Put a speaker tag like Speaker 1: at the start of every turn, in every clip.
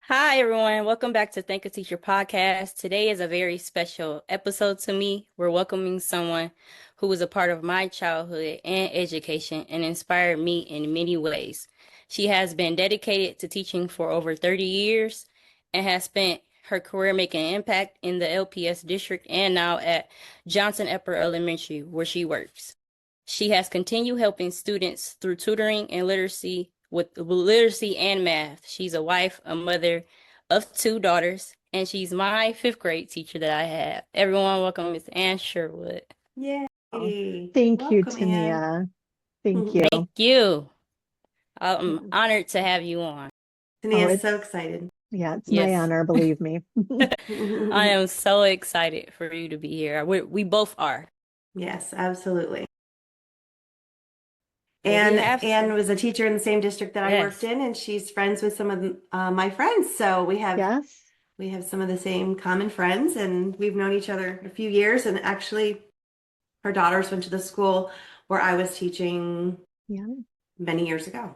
Speaker 1: Hi, everyone. Welcome back to Thank a Teacher podcast. Today is a very special episode to me. We're welcoming someone who was a part of my childhood and education and inspired me in many ways. She has been dedicated to teaching for over 30 years and has spent her career making an impact in the LPS district and now at Johnson Upper Elementary, where she works. She has continued helping students through tutoring and literacy with literacy and math. She's a wife, a mother of two daughters, and she's my fifth grade teacher that I have. Everyone, welcome Miss Ann Sherwood.
Speaker 2: Oh,
Speaker 3: Yay.
Speaker 2: thank you,
Speaker 3: Welcome, Anne.
Speaker 2: Tania. Thank you.
Speaker 1: Thank you. I'm
Speaker 2: Yeah.
Speaker 1: honored to have you on.
Speaker 2: Oh,
Speaker 3: Tania's so excited.
Speaker 2: it's my
Speaker 1: Yes,
Speaker 2: honor, believe me.
Speaker 1: I am so excited for you to be here. We both are.
Speaker 3: Yes, absolutely.
Speaker 1: Well, we
Speaker 3: And
Speaker 1: have
Speaker 3: Anne
Speaker 1: some.
Speaker 3: was a teacher in the same district that I worked
Speaker 1: Yes,
Speaker 3: in, and she's friends with some of my friends. So
Speaker 2: Yes.
Speaker 3: we have some of the same common friends, and we've known each other a few years. And actually, her daughters went to the school where I was teaching
Speaker 2: Yeah.
Speaker 3: many years ago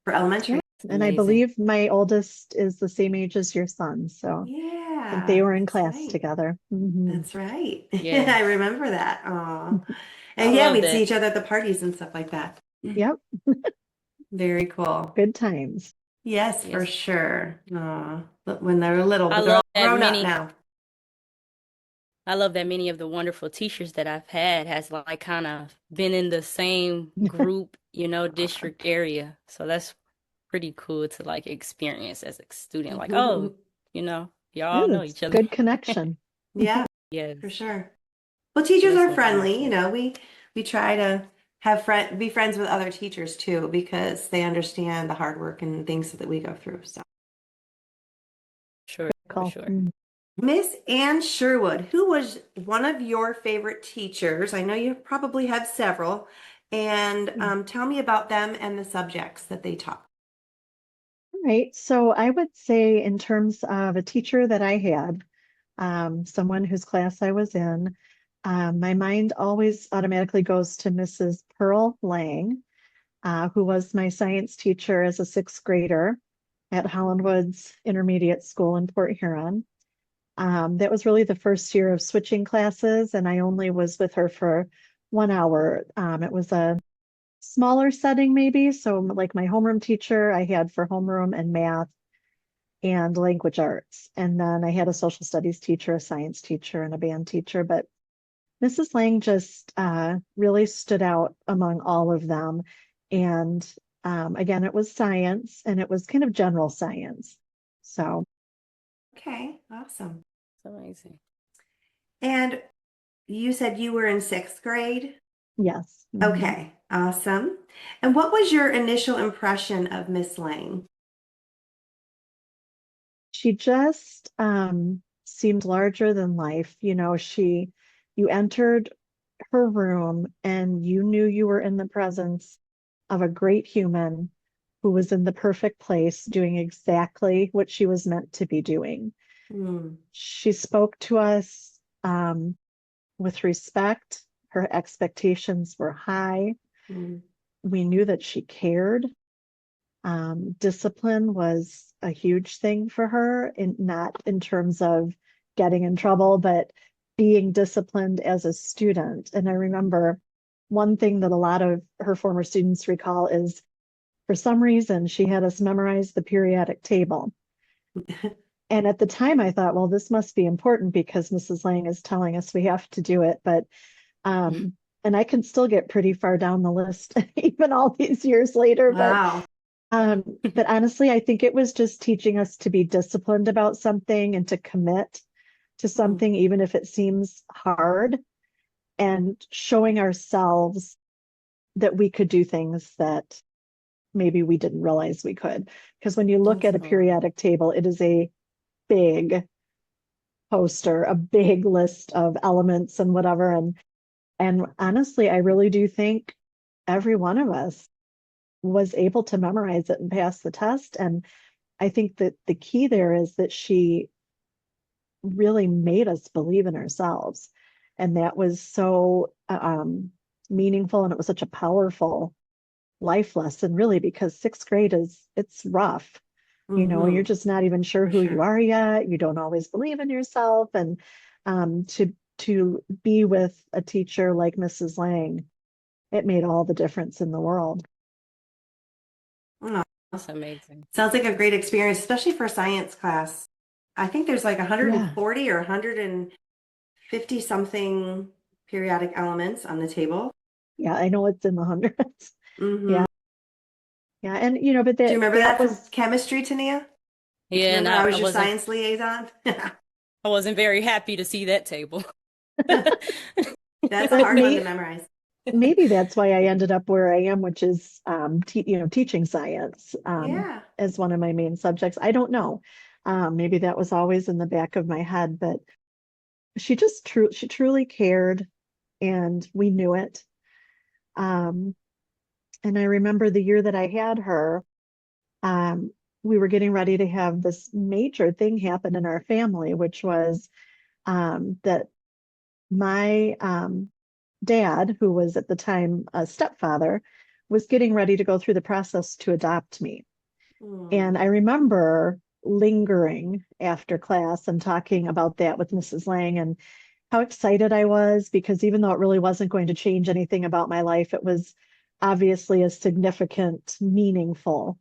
Speaker 3: for
Speaker 2: Yeah.
Speaker 3: elementary.
Speaker 1: it's
Speaker 2: And I
Speaker 1: amazing.
Speaker 2: believe my oldest is the same age as your son. So I think they
Speaker 3: Yeah,
Speaker 2: were in
Speaker 3: that's
Speaker 2: class
Speaker 3: right.
Speaker 2: together.
Speaker 3: That's right. I
Speaker 1: Yes,
Speaker 3: remember that. Aw.
Speaker 1: I
Speaker 3: And yeah,
Speaker 1: love
Speaker 3: we'd see
Speaker 1: that.
Speaker 3: each other at the parties and stuff like that.
Speaker 2: Yep.
Speaker 3: Very cool.
Speaker 2: Good times.
Speaker 3: Yes, for
Speaker 1: Yes,
Speaker 3: sure. Aw, but when they were little,
Speaker 1: I
Speaker 3: but they're
Speaker 1: love
Speaker 3: all
Speaker 1: that
Speaker 3: grown up
Speaker 1: many.
Speaker 3: now.
Speaker 1: I love that many of the wonderful teachers that I've had has like kind of been in the same group, district area. So that's pretty cool to like experience as a student. Like, oh, y'all know
Speaker 2: It's
Speaker 1: each other.
Speaker 2: good connection.
Speaker 3: Yeah,
Speaker 1: Yes.
Speaker 3: for sure. Well,
Speaker 1: So
Speaker 3: teachers
Speaker 1: that's
Speaker 3: are friendly.
Speaker 1: wonderful.
Speaker 3: We try to be friends with other teachers too because they understand the hard work and things that we go through. So,
Speaker 1: Sure, for
Speaker 2: Cool.
Speaker 1: sure.
Speaker 3: Miss Anne Sherwood, who was one of your favorite teachers? I know you probably have several, and
Speaker 2: Mm.
Speaker 3: tell me about them and the subjects that they taught.
Speaker 2: All right. So I would say, in terms of a teacher that I had, someone whose class I was in, my mind always automatically goes to Mrs. Pearl Lang, who was my science teacher as a sixth grader at Holland Woods Intermediate School in Port Huron. That was really the first year of switching classes, and I only was with her for 1 hour. It was a smaller setting, maybe. So, like my homeroom teacher, I had for homeroom and math and language arts. And then I had a social studies teacher, a science teacher, and a band teacher. But Mrs. Lang just really stood out among all of them. And again, it was science and it was kind of general science. So,
Speaker 3: Okay, awesome.
Speaker 1: It's amazing.
Speaker 3: And you said you were in sixth grade?
Speaker 2: yes. Mhm.
Speaker 3: Okay, awesome. And what was your initial impression of Miss Lang?
Speaker 2: She just seemed larger than life. You entered her room and you knew you were in the presence of a great human who was in the perfect place doing exactly what she was meant to be doing.
Speaker 3: Hmm.
Speaker 2: She spoke to us with respect. Her expectations were high.
Speaker 3: Hmm.
Speaker 2: We knew that she cared. Discipline was a huge thing for her, not in terms of getting in trouble, but being disciplined as a student. And I remember one thing that a lot of her former students recall is for some reason she had us memorize the periodic table. And at the time I thought, well, this must be important because Mrs. Lang is telling us we have to do it. But and I can still get pretty far down the list even all these years later.
Speaker 3: Wow.
Speaker 2: But honestly, I think it was just teaching us to be disciplined about something and to commit to
Speaker 3: Hmm.
Speaker 2: something, even if it seems hard, and showing ourselves that we could do things that maybe we didn't realize we could. Because when you look
Speaker 3: That's
Speaker 2: at a
Speaker 3: cool.
Speaker 2: periodic table, it is a big poster, a big list of elements and whatever. And honestly, I really do think every one of us was able to memorize it and pass the test. And I think that the key there is that she really made us believe in ourselves. And that was so meaningful. And it was such a powerful life lesson, really, because sixth grade it's rough. You're
Speaker 3: Mm-hmm.
Speaker 2: just not even sure
Speaker 3: For
Speaker 2: who you
Speaker 3: sure.
Speaker 2: are yet. You don't always believe in yourself. And to be with a teacher like Mrs. Lang, it made all the difference in the world.
Speaker 3: Oh,
Speaker 1: That's amazing.
Speaker 3: sounds like a great experience, especially for a science class. I think there's like
Speaker 2: Yeah.
Speaker 3: 140 or 150 something periodic elements on the table.
Speaker 2: Yeah, I know it's in the hundreds.
Speaker 3: Mm-hmm.
Speaker 2: Yeah. Yeah. And but
Speaker 3: Do you
Speaker 2: that
Speaker 3: remember
Speaker 2: that
Speaker 3: that from
Speaker 2: was
Speaker 3: chemistry, Tania?
Speaker 1: Yeah, and
Speaker 3: Remember I
Speaker 1: I
Speaker 3: was your
Speaker 1: wasn't
Speaker 3: science liaison?
Speaker 1: I wasn't very happy to see that table.
Speaker 3: That's a
Speaker 2: but
Speaker 3: hard one to
Speaker 2: may
Speaker 3: memorize.
Speaker 2: maybe that's why I ended up where I am, which is teaching science
Speaker 3: Yeah.
Speaker 2: as one of my main subjects. I don't know. Maybe that was always in the back of my head, but she truly cared, and we knew it. Um, and I remember the year that I had her, um, we were getting ready to have this major thing happen in our family, which was that my dad, who was at the time a stepfather, was getting ready to go through the process to adopt me. And
Speaker 3: Mm.
Speaker 2: I remember lingering after class and talking about that with Mrs. Lang and how excited I was because even though it really wasn't going to change anything about my life, it was obviously a significant, meaningful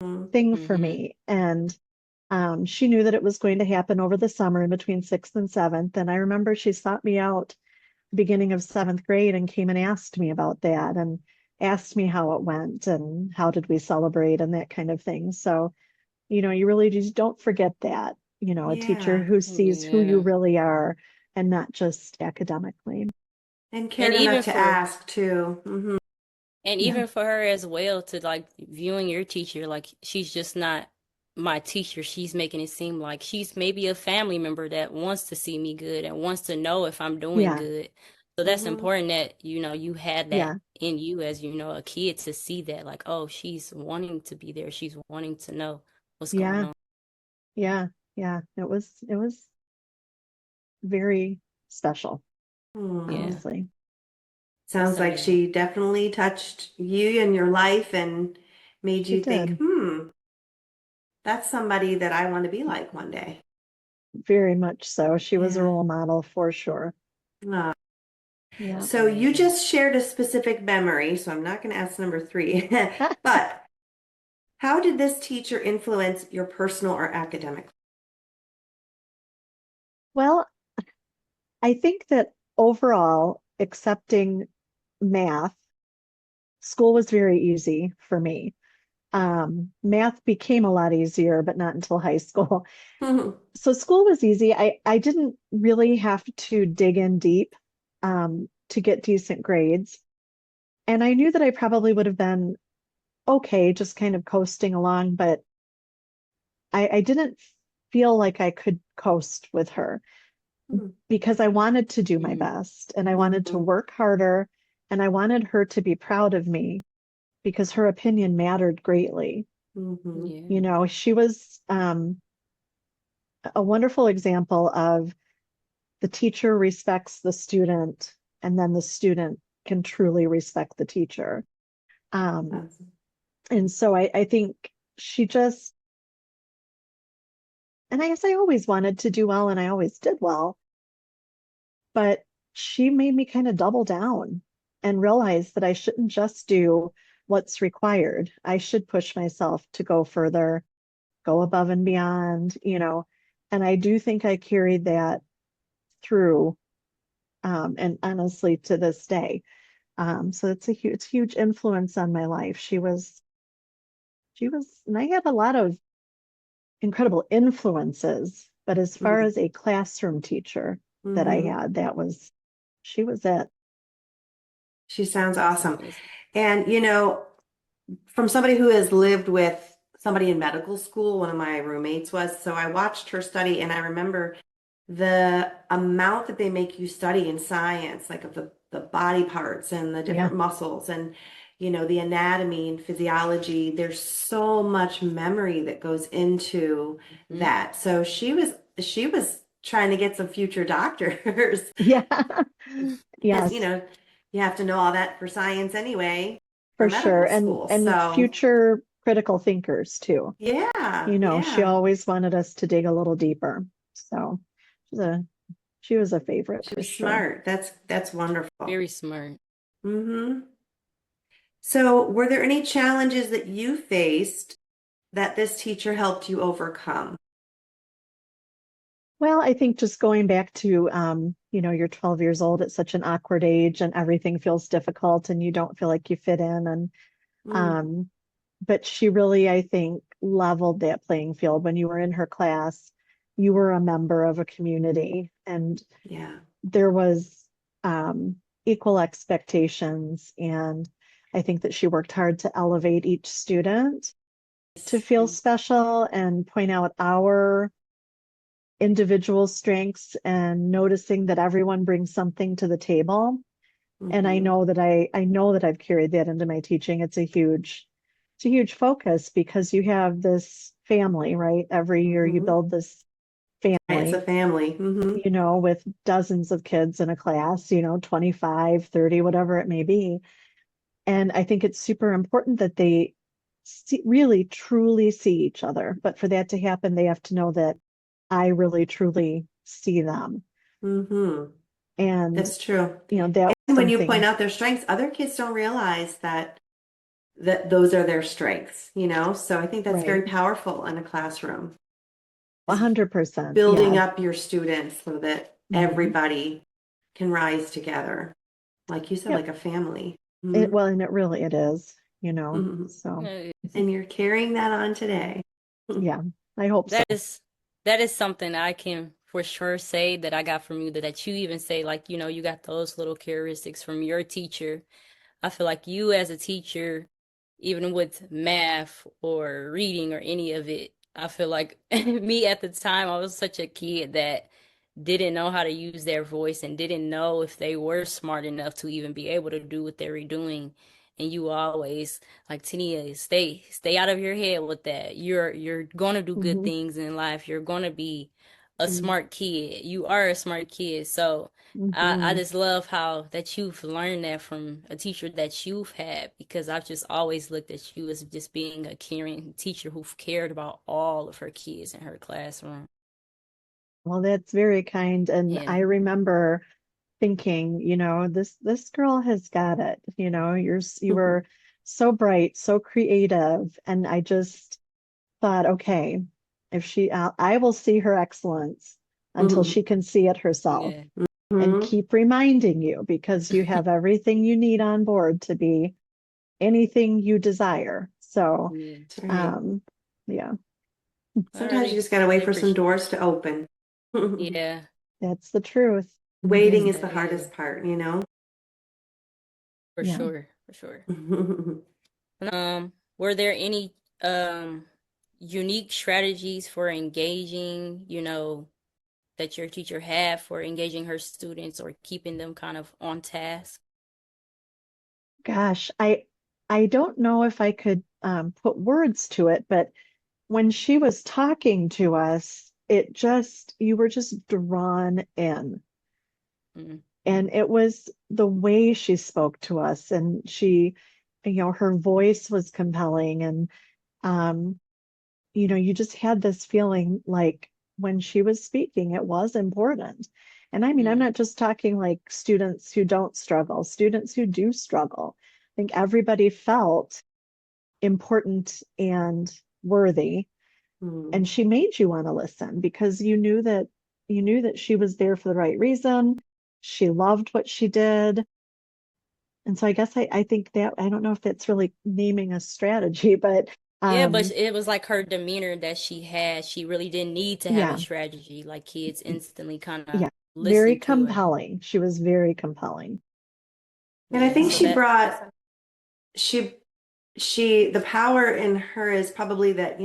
Speaker 3: Mm.
Speaker 2: thing for
Speaker 1: Hmm.
Speaker 2: me. And she knew that it was going to happen over the summer in between sixth and seventh. And I remember she sought me out beginning of seventh grade and came and asked me about that and asked me how it went and how did we celebrate and that kind of thing. So, you really just don't forget that, a teacher
Speaker 3: Yeah.
Speaker 2: who sees who you
Speaker 1: Yeah.
Speaker 2: really are and not just academically.
Speaker 3: And
Speaker 1: And
Speaker 3: cared enough
Speaker 1: even
Speaker 3: to
Speaker 1: for
Speaker 3: ask too. Hmm.
Speaker 1: And
Speaker 2: Yeah.
Speaker 1: even for her as well to like viewing your teacher, like she's just not my teacher. She's making it seem like she's maybe a family member that wants to see me good and wants to know if I'm doing
Speaker 2: Yeah.
Speaker 1: good. So that's
Speaker 3: Hmm.
Speaker 1: important that, you had that
Speaker 2: Yeah.
Speaker 1: in you as, a kid to see that, like, oh, she's wanting to be there. She's wanting to know what's going
Speaker 2: Yeah.
Speaker 1: on.
Speaker 2: Yeah. Yeah. It was very special,
Speaker 1: Yeah,
Speaker 3: Hmm.
Speaker 2: honestly.
Speaker 1: that's
Speaker 3: Sounds like
Speaker 1: amazing.
Speaker 3: she definitely touched you and your life and made
Speaker 2: She
Speaker 3: you think,
Speaker 2: did
Speaker 3: that's somebody that I want to be like one day.
Speaker 2: very much so. She was a
Speaker 3: Yeah.
Speaker 2: role model for sure.
Speaker 3: Ah.
Speaker 2: Yeah.
Speaker 1: That's
Speaker 3: So you
Speaker 1: amazing.
Speaker 3: just shared a specific memory, so I'm not going to ask number three. But how did this teacher influence your personal or academic?
Speaker 2: Well, I think that overall, accepting math, school was very easy for me. Math became a lot easier, but not until high school. So school was easy. I didn't really have to dig in deep to get decent grades. And I knew that I probably would have been okay, just kind of coasting along, but I didn't feel like I could coast with her because I wanted to do my
Speaker 1: Mm-hmm.
Speaker 2: best and I wanted to
Speaker 3: Mhm.
Speaker 2: work harder and I wanted her to be proud of me because her opinion mattered greatly.
Speaker 3: Mhm.
Speaker 1: Yeah.
Speaker 2: She was a wonderful example of the teacher respects the student, and then the student can truly respect the teacher. Um,
Speaker 3: Awesome.
Speaker 2: and so I think she just, and I guess I always wanted to do well and I always did well, but she made me kind of double down and realize that I shouldn't just do what's required. I should push myself to go further, go above and beyond. And I do think I carried that through, and honestly to this day. So it's huge influence on my life. She was, and I had a lot of incredible influences, but as far
Speaker 3: Mhm.
Speaker 2: as a classroom teacher that I
Speaker 3: Mhm.
Speaker 2: had, she was it.
Speaker 3: She sounds
Speaker 1: That's
Speaker 3: awesome.
Speaker 1: amazing.
Speaker 3: And from somebody who has lived with somebody in medical school, one of my roommates was, so I watched her study and I remember the amount that they make you study in science, like of the body parts and the
Speaker 2: Yeah,
Speaker 3: different muscles and the anatomy and physiology. There's so much memory that goes into
Speaker 1: Hmm.
Speaker 3: that. So she was trying to get some future doctors
Speaker 2: yeah,
Speaker 3: because
Speaker 2: yes,
Speaker 3: you have to know all that for science anyway for
Speaker 2: for sure.
Speaker 3: medical
Speaker 2: And
Speaker 3: school.
Speaker 2: and
Speaker 3: So
Speaker 2: future critical thinkers too.
Speaker 3: yeah, Yeah,
Speaker 2: She
Speaker 3: yeah.
Speaker 2: always wanted us to dig a little deeper. So she's a, she was a favorite
Speaker 3: She
Speaker 2: for
Speaker 3: was
Speaker 2: sure.
Speaker 3: smart. That's wonderful.
Speaker 1: Very smart.
Speaker 3: Mm-hmm. So, were there any challenges that you faced that this teacher helped you overcome?
Speaker 2: Well, I think just going back to, you're 12 years old at such an awkward age and everything feels difficult and you don't feel like you fit in. And,
Speaker 3: Mm,
Speaker 2: um, but she really, I think, leveled that playing field. When you were in her class, you were a member of a community and
Speaker 3: yeah.
Speaker 2: there was, equal expectations. And I think that she worked hard to elevate each student to feel special and point out our individual strengths and noticing that everyone brings something to the table. And I
Speaker 3: Mm-hmm.
Speaker 2: know that I know that I've carried that into my teaching. It's a huge focus because you have this family, right? Every year you
Speaker 3: Mm-hmm.
Speaker 2: build this
Speaker 3: It's a
Speaker 2: family,
Speaker 3: family. Mm-hmm.
Speaker 2: with dozens of kids in a class, 25, 30, whatever it may be. And I think it's super important that they really truly see each other. But for that to happen, they have to know that I really truly see them.
Speaker 3: Mm-hmm.
Speaker 2: And,
Speaker 3: That's true.
Speaker 2: that was
Speaker 3: And when you point
Speaker 2: something,
Speaker 3: out their strengths, other kids don't realize that those are their strengths, you know? So I think that's very
Speaker 2: right?
Speaker 3: powerful in a classroom, is
Speaker 2: 100%.
Speaker 3: building
Speaker 2: Yeah.
Speaker 3: up your students so that
Speaker 2: Mhm.
Speaker 3: everybody can rise together. Like you said,
Speaker 2: Yep.
Speaker 3: like a family.
Speaker 2: Well, and it is,
Speaker 3: Mhm.
Speaker 2: so
Speaker 1: Yes.
Speaker 3: And you're carrying that on today.
Speaker 2: yeah, I hope so.
Speaker 1: That is something I can for sure say that I got from you that you even say like, you got those little characteristics from your teacher. I feel like you as a teacher, even with math or reading or any of it, I feel like me at the time, I was such a kid that didn't know how to use their voice and didn't know if they were smart enough to even be able to do what they were doing. And you always like Tania, stay out of your head with that. You're gonna do good
Speaker 2: Hmm.
Speaker 1: things in life. You're gonna be a
Speaker 3: Mm.
Speaker 1: smart kid. You are a smart kid. So I
Speaker 2: Hmm.
Speaker 1: just love how that you've learned that from a teacher that you've had because I've just always looked at you as just being a caring teacher who cared about all of her kids in her classroom.
Speaker 2: Well, that's very kind. And
Speaker 1: Yeah.
Speaker 2: I remember thinking, this girl has got it. You were so bright, so creative, and I just thought, okay, if I will see her excellence until
Speaker 3: Mhm.
Speaker 2: she can see it herself,
Speaker 1: Yeah.
Speaker 2: and
Speaker 3: Mhm.
Speaker 2: keep reminding you because you have everything you need on board to be anything you desire. So,
Speaker 1: Yeah.
Speaker 3: That's right.
Speaker 2: um, yeah,
Speaker 1: I
Speaker 3: Sometimes you
Speaker 1: really,
Speaker 3: just gotta wait
Speaker 1: really
Speaker 3: for some
Speaker 1: appreciate.
Speaker 3: doors to open.
Speaker 1: Yeah.
Speaker 2: that's the truth.
Speaker 3: Waiting
Speaker 2: Hmm.
Speaker 3: is the
Speaker 1: That
Speaker 3: hardest
Speaker 1: is
Speaker 3: part, you know?
Speaker 1: for
Speaker 2: Yeah.
Speaker 1: sure. For sure. Were there any unique strategies for engaging, that your teacher had for engaging her students or keeping them kind of on task?
Speaker 2: Gosh, I don't know if I could put words to it, but when she was talking to us, you were just drawn in.
Speaker 1: Mm,
Speaker 2: And it was the way she spoke to us, and her voice was compelling, and um, you just had this feeling like when she was speaking, it was important. And I mean, I'm
Speaker 1: mm,
Speaker 2: not just talking like students who don't struggle, students who do struggle. I think everybody felt important and worthy. And
Speaker 3: Mm.
Speaker 2: she made you want to listen because you knew that she was there for the right reason. She loved what she did. And so I guess I think that I don't know if that's really naming a strategy, but
Speaker 1: yeah, but
Speaker 2: um
Speaker 1: it was like her demeanor that she had. She really didn't need to have a
Speaker 2: yeah,
Speaker 1: strategy. Like kids instantly kind of
Speaker 2: yeah, very
Speaker 1: listen to her.
Speaker 2: compelling. She was very compelling.
Speaker 3: And I
Speaker 1: Yeah,
Speaker 3: think
Speaker 1: so
Speaker 3: she
Speaker 2: So,
Speaker 3: brought she the power in her is probably that,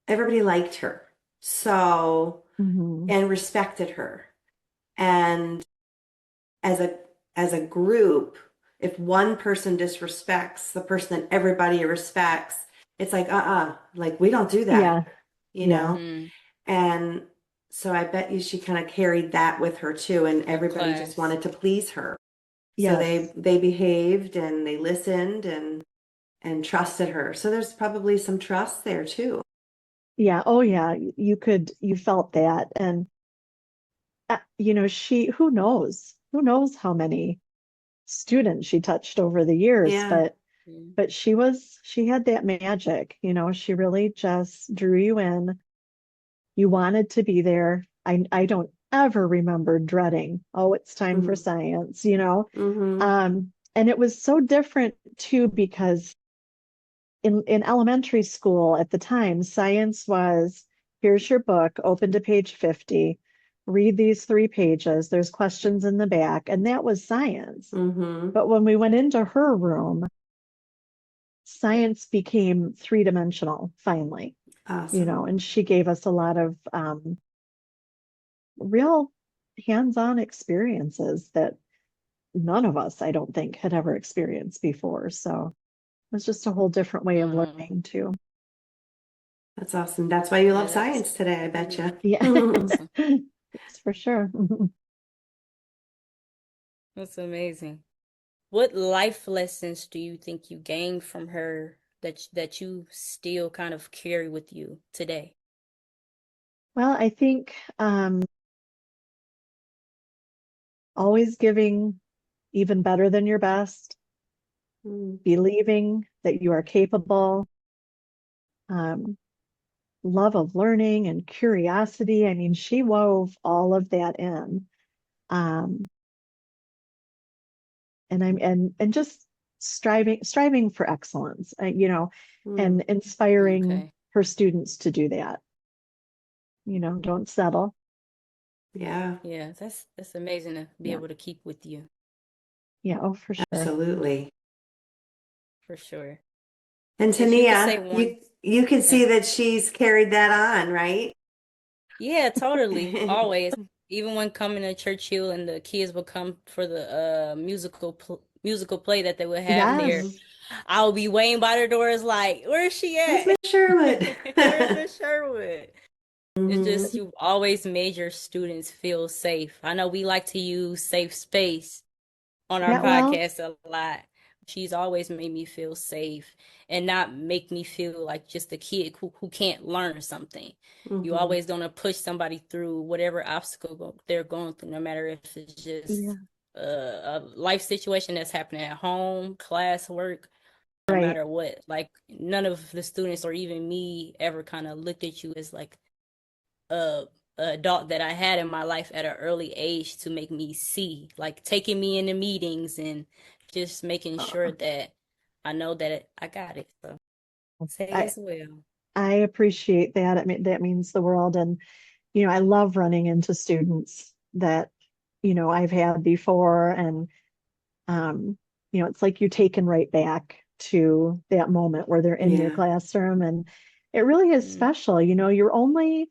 Speaker 3: everybody liked her. So,
Speaker 2: mhm.
Speaker 3: and respected her. And as a as a group, if one person disrespects the person that everybody respects, it's like, like we don't do that,
Speaker 2: Yeah,
Speaker 3: you
Speaker 2: yeah,
Speaker 3: know?
Speaker 1: mm,
Speaker 3: And so I bet you she kind of carried that with her too, and
Speaker 1: her
Speaker 3: everybody just
Speaker 1: class.
Speaker 3: wanted to please her. So
Speaker 2: yes.
Speaker 3: they behaved and they listened and trusted her. So there's probably some trust there too.
Speaker 2: Yeah. Oh, yeah. You felt that. And, who knows how many students she touched over the years,
Speaker 3: Yeah.
Speaker 1: Mm.
Speaker 2: but she had that magic, she really just drew you in. You wanted to be there. I don't ever remember dreading, oh, it's time for
Speaker 3: Mm-hmm.
Speaker 2: science.
Speaker 3: Mm-hmm.
Speaker 2: And it was so different too, because in elementary school at the time, science was, here's your book, open to page 50, read these 3 pages, there's questions in the back, and that was science.
Speaker 3: Mm-hmm.
Speaker 2: But when we went into her room, science became three-dimensional finally,
Speaker 3: Awesome.
Speaker 2: and she gave us a lot of real hands-on experiences that none of us, I don't think, had ever experienced before. So it was just a whole different way of
Speaker 1: Mm.
Speaker 2: learning too.
Speaker 3: That's awesome. That's why you
Speaker 1: Yeah,
Speaker 3: love
Speaker 1: that's
Speaker 3: science today, I bet
Speaker 1: really
Speaker 2: Yeah,
Speaker 3: you.
Speaker 1: awesome.
Speaker 2: that's for sure.
Speaker 1: That's amazing. What life lessons do you think you gained from her that you still kind of carry with you today?
Speaker 2: Well, I think always giving even better than your best,
Speaker 3: Mm,
Speaker 2: believing that you are capable, um, love of learning and curiosity. I mean, she wove all of that in. Um, and just striving for excellence,
Speaker 3: mm.
Speaker 2: and inspiring
Speaker 1: Okay.
Speaker 2: her students to do that. Don't settle.
Speaker 3: Yeah,
Speaker 1: Yeah, that's amazing to be
Speaker 2: Yeah.
Speaker 1: able to keep with you
Speaker 2: Yeah. Oh, for sure.
Speaker 3: absolutely.
Speaker 1: for sure.
Speaker 3: And
Speaker 1: If you could say
Speaker 3: Tania,
Speaker 1: one,
Speaker 3: you can
Speaker 1: yeah,
Speaker 3: see that she's carried that on, right?
Speaker 1: yeah, totally, always. Even when coming to Churchill and the kids would come for the musical play that they would have there,
Speaker 3: Mhm.
Speaker 2: Yes.
Speaker 1: I'll be waiting by the doors like, where's she
Speaker 3: Where's
Speaker 1: at?
Speaker 3: Miss Sherwood?
Speaker 1: Where's Miss Sherwood? It's
Speaker 3: Hmm.
Speaker 1: just you've always made your students feel safe. I know we like to use safe space on our
Speaker 2: Yeah. Well,
Speaker 1: podcast a lot. She's always made me feel safe and not make me feel like just a kid who can't learn something. You
Speaker 3: Hmm.
Speaker 1: always gonna push somebody through whatever they're going through, no matter if it's just
Speaker 2: yeah.
Speaker 1: a life situation that's happening at home, class, work, no
Speaker 2: Right.
Speaker 1: matter what. Like none of the students or even me ever kind of looked at you as like a, a adult that I had in my life at an early age to make me see, like taking me into meetings and just making sure
Speaker 2: Uh,
Speaker 1: that I know that I got it. So say
Speaker 2: I
Speaker 1: as well.
Speaker 2: I appreciate that. I mean, that means the world. And I love running into students that I've had before, and um, it's like you're taken right back to that moment where they're in your
Speaker 3: Yeah,
Speaker 2: classroom, and it really is
Speaker 1: Mm,
Speaker 2: special. You're only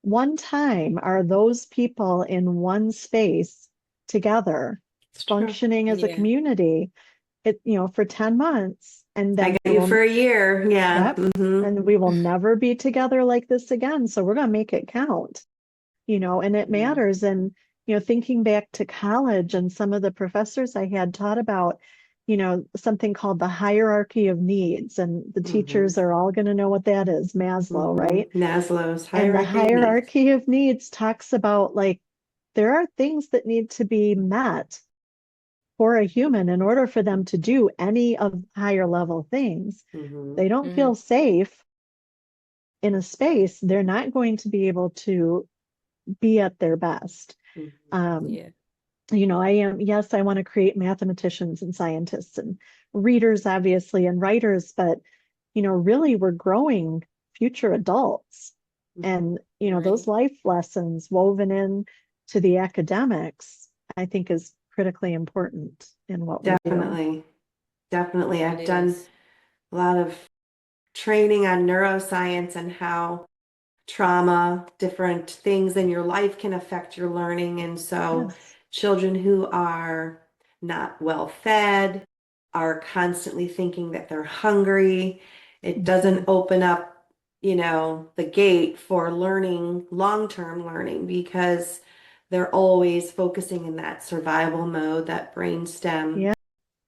Speaker 2: one time are those people in one space together,
Speaker 3: it's true.
Speaker 2: functioning as a
Speaker 1: yeah.
Speaker 2: community, for 10 months, and
Speaker 3: I
Speaker 2: then
Speaker 3: got
Speaker 2: we
Speaker 3: you
Speaker 2: will,
Speaker 3: for a year. Yeah.
Speaker 2: yep, and we will never be together like this again. So we're going to make it count, and it
Speaker 1: Mm,
Speaker 2: matters. And, thinking back to college, and some of the professors I had taught about, something called the hierarchy of needs. And the
Speaker 3: Hmm.
Speaker 2: teachers are all going to know what that is, Maslow,
Speaker 3: Hmm.
Speaker 2: right?
Speaker 3: Maslow's
Speaker 2: And the
Speaker 3: hierarchy of needs.
Speaker 2: hierarchy of needs talks about, like, there are things that need to be met for a human in order for them to do any of higher level things.
Speaker 3: Hmm.
Speaker 2: They don't
Speaker 1: hmm
Speaker 2: feel safe in a space, they're not going to be able to be at their best.
Speaker 3: Hmm.
Speaker 2: Um,
Speaker 1: Yeah.
Speaker 2: yes, I want to create mathematicians and scientists and readers, obviously, and writers, but, really we're growing future adults.
Speaker 3: Hmm.
Speaker 2: And, those
Speaker 1: Right.
Speaker 2: life lessons woven in to the academics, I think is critically important in what we do.
Speaker 3: Definitely. Definitely.
Speaker 1: It
Speaker 3: I've done
Speaker 1: is.
Speaker 3: a lot of training on neuroscience and how trauma, different things in your life can affect your learning. And so,
Speaker 2: Yes.
Speaker 3: children who are not well fed are constantly thinking that they're hungry. It
Speaker 2: Mhm.
Speaker 3: doesn't open up, the gate for learning, long-term learning, because they're always focusing in that survival mode, that brainstem,
Speaker 2: Yeah.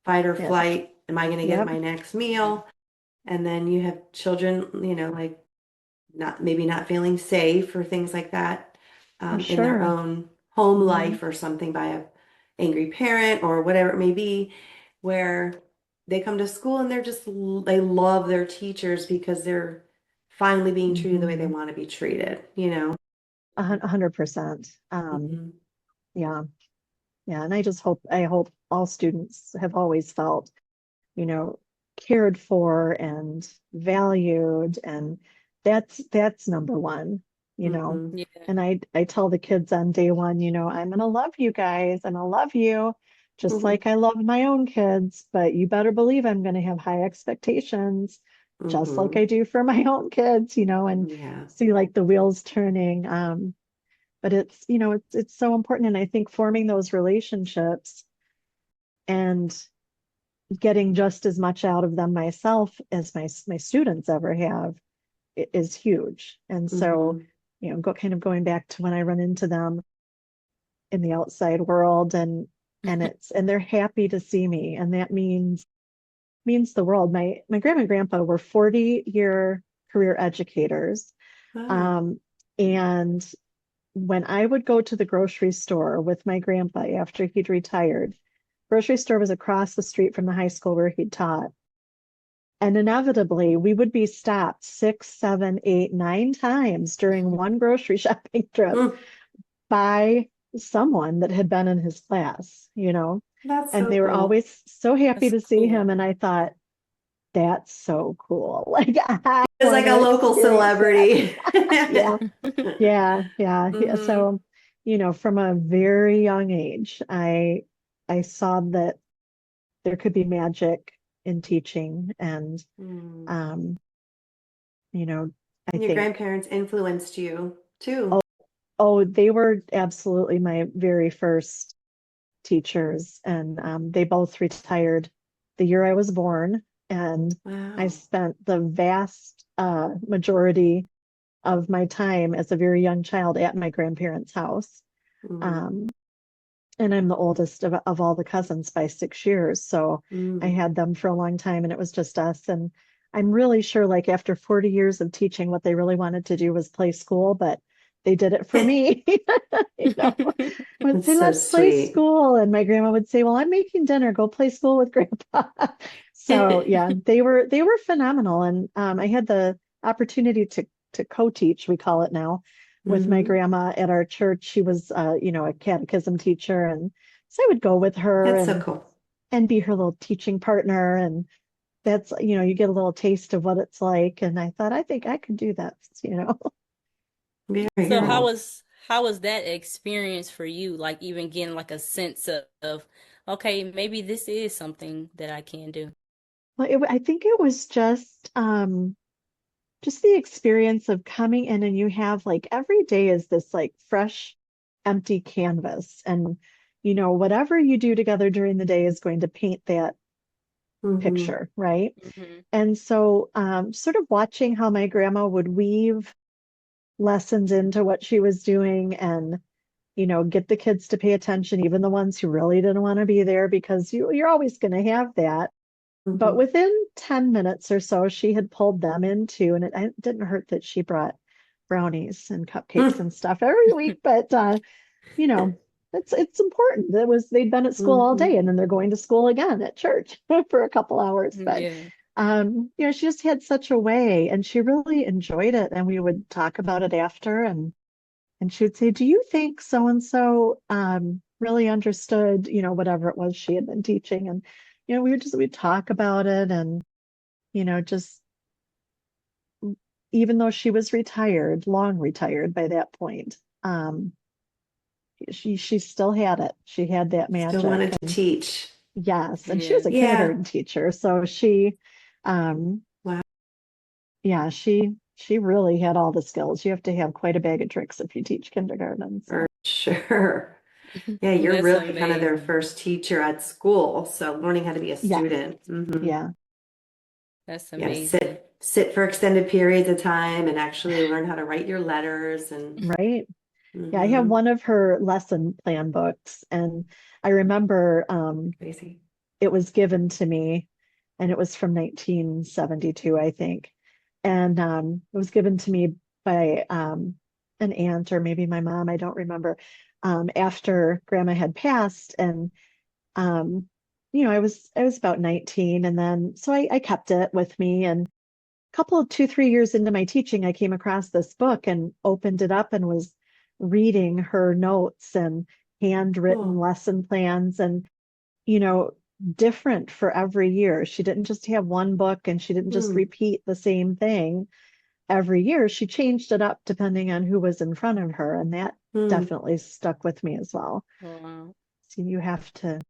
Speaker 3: fight or
Speaker 2: Yeah.
Speaker 3: flight. Am I going to get
Speaker 2: Yep.
Speaker 3: my next
Speaker 1: Yeah.
Speaker 3: meal? And then you have children, like not feeling safe or things like that
Speaker 2: For
Speaker 3: in their
Speaker 2: sure.
Speaker 3: own home
Speaker 2: Hmm.
Speaker 3: life or something by a angry parent or whatever it may be, where they come to school and they love their teachers because they're finally being treated the way they
Speaker 2: Hmm.
Speaker 3: want to be treated.
Speaker 2: 100%.
Speaker 3: Hmm.
Speaker 2: Yeah. Yeah. And I hope all students have always felt, you know, cared for and valued. And that's number one, you know.
Speaker 3: Hmm.
Speaker 1: Yeah.
Speaker 2: And I tell the kids on day one, I'm gonna love you guys. I'm gonna love you just
Speaker 3: Hmm.
Speaker 2: like I love my own kids, but you better believe I'm gonna have high expectations, just like
Speaker 3: Hmm.
Speaker 2: I do for my own kids, and
Speaker 3: Yeah.
Speaker 2: see like the wheels turning. But it's so important. And I think forming those relationships and getting just as much out of them myself as my students ever have is huge. And so,
Speaker 3: Hmm.
Speaker 2: going back to when I run into them in the outside world, and they're happy to see me, and that means the world. My grandma and grandpa were 40-year career educators.
Speaker 3: Wow.
Speaker 2: Um, and when I would go to the grocery store with my grandpa after he'd retired, grocery store was across the street from the high school where he taught. And inevitably, we would be stopped six, seven, eight, nine times during one grocery shopping trip
Speaker 3: Mm,
Speaker 2: by someone that had been in his class.
Speaker 3: that's
Speaker 2: And
Speaker 3: so
Speaker 2: they were
Speaker 3: cool.
Speaker 2: always so happy
Speaker 1: That's
Speaker 2: to see him.
Speaker 1: cool.
Speaker 2: And I thought, that's so cool. Like, I
Speaker 3: It's
Speaker 2: want
Speaker 3: like
Speaker 2: to
Speaker 3: a local
Speaker 2: experience that.
Speaker 3: celebrity.
Speaker 2: Yeah, yeah, yeah. Yeah.
Speaker 3: Hmm.
Speaker 2: So, from a very young age, I saw that there could be magic in teaching. And
Speaker 3: Mm.
Speaker 2: um, you know, I
Speaker 3: Your
Speaker 2: think,
Speaker 3: grandparents influenced you
Speaker 2: oh,
Speaker 3: too.
Speaker 2: oh, they were absolutely my very first teachers. And they both retired the year I was born. And I
Speaker 3: Wow.
Speaker 2: spent the vast majority of my time as a very young child at my grandparents' house.
Speaker 3: Mm.
Speaker 2: Um, and I'm the oldest of all the cousins by 6 years. So I
Speaker 3: Mm.
Speaker 2: had them for a long time, and it was just us. And I'm really sure, like, after 40 years of teaching, what they really wanted to do was play school, but they did it for me. You know, would
Speaker 3: That's
Speaker 2: say,
Speaker 3: so
Speaker 2: let's play
Speaker 3: sweet.
Speaker 2: school. And my grandma would say, well, I'm making dinner, go play school with grandpa. So yeah, they were phenomenal. And I had the opportunity to co-teach, we call it now, with my
Speaker 3: Hmm.
Speaker 2: grandma at our church. She was a catechism teacher. And so I would go with her
Speaker 3: That's so
Speaker 2: and
Speaker 3: cool.
Speaker 2: be her little teaching partner. And that's, you get a little taste of what it's like. And I thought, I think I could do that.
Speaker 3: Very
Speaker 1: So
Speaker 2: Yeah.
Speaker 1: how was that experience for you? Like even getting like a sense of okay, maybe this is something that I can do.
Speaker 2: Well, I think it was just the experience of coming in, and you have like every day is this like fresh, empty canvas. And whatever you do together during the day is going to paint that
Speaker 3: Hmm.
Speaker 2: picture, right?
Speaker 1: Hmm.
Speaker 2: And so sort of watching how my grandma would weave lessons into what she was doing, and get the kids to pay attention, even the ones who really didn't want to be there, because you're always going to have that. But
Speaker 3: Hmm.
Speaker 2: within 10 minutes or so, she had pulled them into, and it didn't hurt that she brought brownies and cupcakes and stuff every week. But you know, it's important. They'd been at school all
Speaker 3: Hmm.
Speaker 2: day, and then they're going to school again at church for a couple hours. But
Speaker 1: Yeah.
Speaker 2: she just had such a way, and she really enjoyed it. And we would talk about it after, and she would say, "Do you think so and so really understood, whatever it was she had been teaching?" And we'd talk about it. And just, even though she was retired, long retired by that point, she still had it. She had that
Speaker 3: Still
Speaker 2: magic.
Speaker 3: wanted to
Speaker 2: And
Speaker 3: teach.
Speaker 2: yes, and she was
Speaker 1: Yeah.
Speaker 2: a
Speaker 3: Yeah.
Speaker 2: kindergarten teacher, so um,
Speaker 3: Wow.
Speaker 2: yeah, she really had all the skills. You have to have quite a bag of tricks if you teach kindergarten.
Speaker 3: For
Speaker 2: So
Speaker 3: sure. Yeah, you're
Speaker 1: That's
Speaker 3: really kind of their
Speaker 1: amazing.
Speaker 3: first teacher at school. So learning how to be a
Speaker 2: yeah,
Speaker 3: student. Hmm.
Speaker 2: yeah,
Speaker 1: That's
Speaker 3: You got to
Speaker 1: amazing.
Speaker 3: sit for extended periods of time and actually learn how to write your letters and
Speaker 2: right. Yeah, I have
Speaker 3: hmm.
Speaker 2: one of her lesson plan books, and I remember
Speaker 3: Crazy.
Speaker 2: it was given to me. and it was from 1972, I think. And it was given to me by an aunt or maybe my mom, I don't remember, after grandma had passed. And I was about 19, and then so I kept it with me. And a couple of 2, 3 years into my teaching, I came across this book and opened it up and was reading her notes and handwritten
Speaker 3: Oh.
Speaker 2: lesson plans, and you know, different for every year. She didn't just have one book and she didn't just
Speaker 3: Mm.
Speaker 2: repeat the same thing every year. She changed it up depending on who was in front of her, and that
Speaker 3: Mm.
Speaker 2: definitely stuck with me as well.
Speaker 1: Wow.
Speaker 2: So you have to,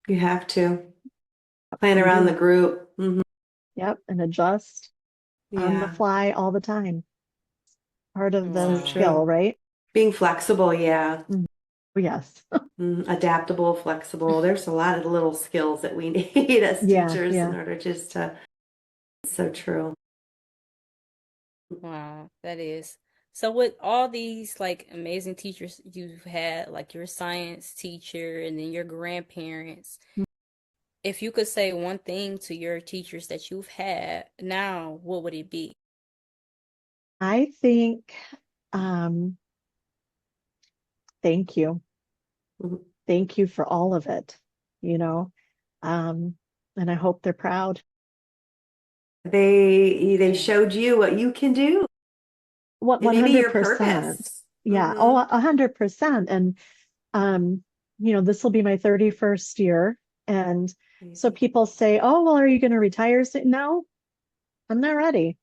Speaker 3: You have to plan
Speaker 2: you
Speaker 3: around the
Speaker 2: do,
Speaker 3: group. Hmm.
Speaker 2: yep, and adjust on the
Speaker 3: Yeah,
Speaker 2: fly all the time. Part of the
Speaker 3: so
Speaker 1: Wow.
Speaker 2: skill,
Speaker 3: true.
Speaker 2: right?
Speaker 3: Being flexible, yeah.
Speaker 2: Mhm. Yes.
Speaker 3: Adaptable, flexible. There's a lot of little skills that we need as
Speaker 2: Yeah,
Speaker 3: teachers in
Speaker 2: yeah.
Speaker 3: order just to, so true.
Speaker 1: Wow, that is. So with all these like amazing teachers you've had, like your science teacher and then your grandparents, if you could say one thing to your teachers that you've had now, what would it be?
Speaker 2: I think, um, thank you.
Speaker 3: Mhm.
Speaker 2: Thank you for all of it, you know. Um, and I hope they're proud.
Speaker 3: They
Speaker 1: Mm.
Speaker 3: showed you what you can do.
Speaker 2: What
Speaker 3: It may be your
Speaker 2: 100%.
Speaker 3: purpose.
Speaker 2: Yeah. Oh,
Speaker 3: Hmm.
Speaker 2: 100%. And um, this will be my 31st year. And so
Speaker 3: Amazing.
Speaker 2: people say, "Oh, well, are you going to retire soon?" No, I'm not ready.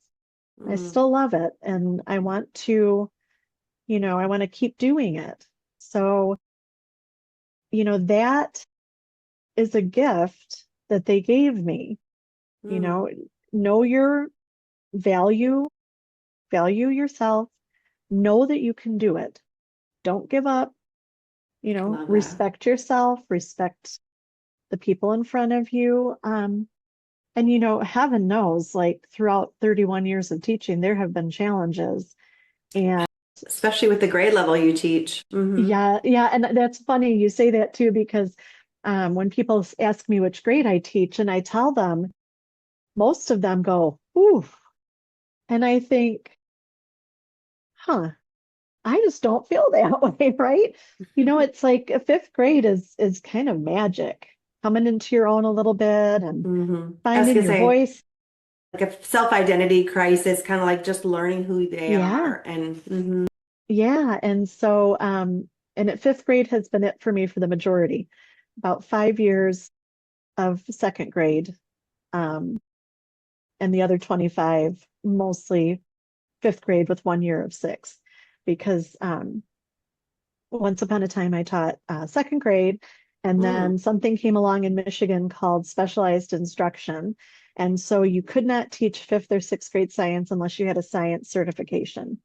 Speaker 2: I
Speaker 3: Mm.
Speaker 2: still love it. And I want to keep doing it. So, that is a gift that they gave me. You
Speaker 3: Mm.
Speaker 2: know, know your value, value yourself, know that you can do it. Don't give up,
Speaker 3: Love that.
Speaker 2: respect yourself, respect the people in front of you. And heaven knows, like throughout 31 years of teaching, there have been challenges. And
Speaker 3: Especially with the grade level you teach. Hmm.
Speaker 2: yeah, yeah, and that's funny you say that too, because when people ask me which grade I teach, and I tell them, most of them go, "Ooh," and I think, huh, I just don't feel that way, right? It's like a fifth grade is kind of magic, coming into your own a little bit and
Speaker 3: Hmm. I was
Speaker 2: finding
Speaker 3: gonna
Speaker 2: your
Speaker 3: say,
Speaker 2: voice.
Speaker 3: like a self-identity crisis, kind of like just learning who they
Speaker 2: Yeah,
Speaker 3: are. And mhm.
Speaker 2: yeah. And so, and at fifth grade has been it for me for the majority, about 5 years of second grade, um, and the other 25 mostly fifth grade with 1 year of sixth, because once upon a time I taught second grade, and
Speaker 3: Mm.
Speaker 2: then something came along in Michigan called specialized instruction. And so you could not teach fifth or sixth grade science unless you had a science certification.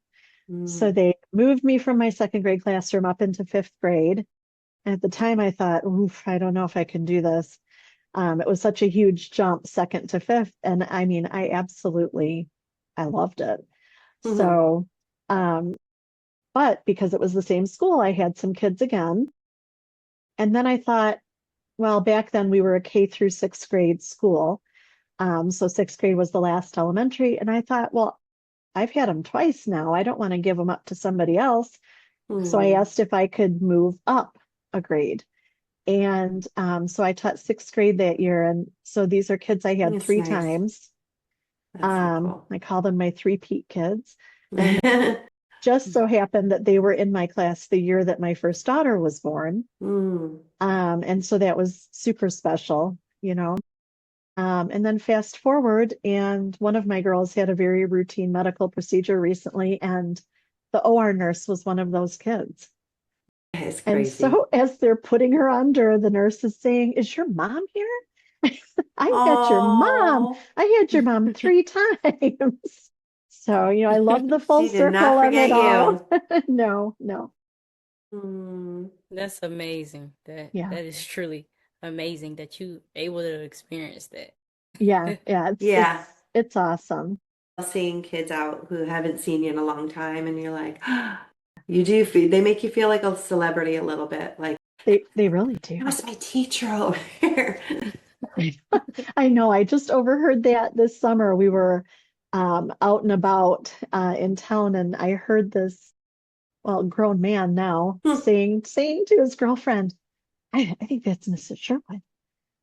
Speaker 2: So
Speaker 3: Mm.
Speaker 2: they moved me from my second grade classroom up into fifth grade. And at the time I thought, oof, I don't know if I can do this. It was such a huge jump, second to fifth. And I mean, I loved it.
Speaker 3: Mhm.
Speaker 2: So, um, but because it was the same school, I had some kids again. And then I thought, well, back then we were a K through sixth grade school. So sixth grade was the last elementary. And I thought, well, I've had them twice now. I don't want to give them up to somebody else. So I
Speaker 3: Mm.
Speaker 2: asked if I could move up a grade. And so I taught sixth grade that year. And so these are kids I had
Speaker 3: That's
Speaker 2: three
Speaker 3: nice.
Speaker 2: times.
Speaker 3: That's so cool.
Speaker 2: I call them my three-peat kids. And just so happened that they were in my class the year that my first daughter was born.
Speaker 3: Mm.
Speaker 2: And so that was super special. And then fast forward, and one of my girls had a very routine medical procedure recently, and the OR nurse was one of those kids.
Speaker 3: It's
Speaker 2: And
Speaker 3: crazy.
Speaker 2: so as they're putting her under, the nurse is saying, "Is your mom here?" I had your mom.
Speaker 3: Oh,
Speaker 2: I had your mom 3 times. So, I love the full
Speaker 3: she did
Speaker 2: circle
Speaker 3: not
Speaker 2: of it
Speaker 3: forget
Speaker 2: all.
Speaker 3: you.
Speaker 2: No, no.
Speaker 3: Mm.
Speaker 1: That's amazing. That
Speaker 2: Yeah.
Speaker 1: that is truly amazing that you able to experience that.
Speaker 2: Yeah. Yeah. It's
Speaker 3: Yeah.
Speaker 2: it's it's awesome.
Speaker 3: Seeing kids out who haven't seen you in a long time, and you're like, you do feel, they make you feel like a celebrity a little bit. Like,
Speaker 2: They really do.
Speaker 3: that was my teacher over here.
Speaker 2: I know. I just overheard that this summer. We were out and about in town, and I heard this, well, grown man now
Speaker 3: Hmm.
Speaker 2: saying to his girlfriend, I think that's Mrs. Sherwood.
Speaker 3: My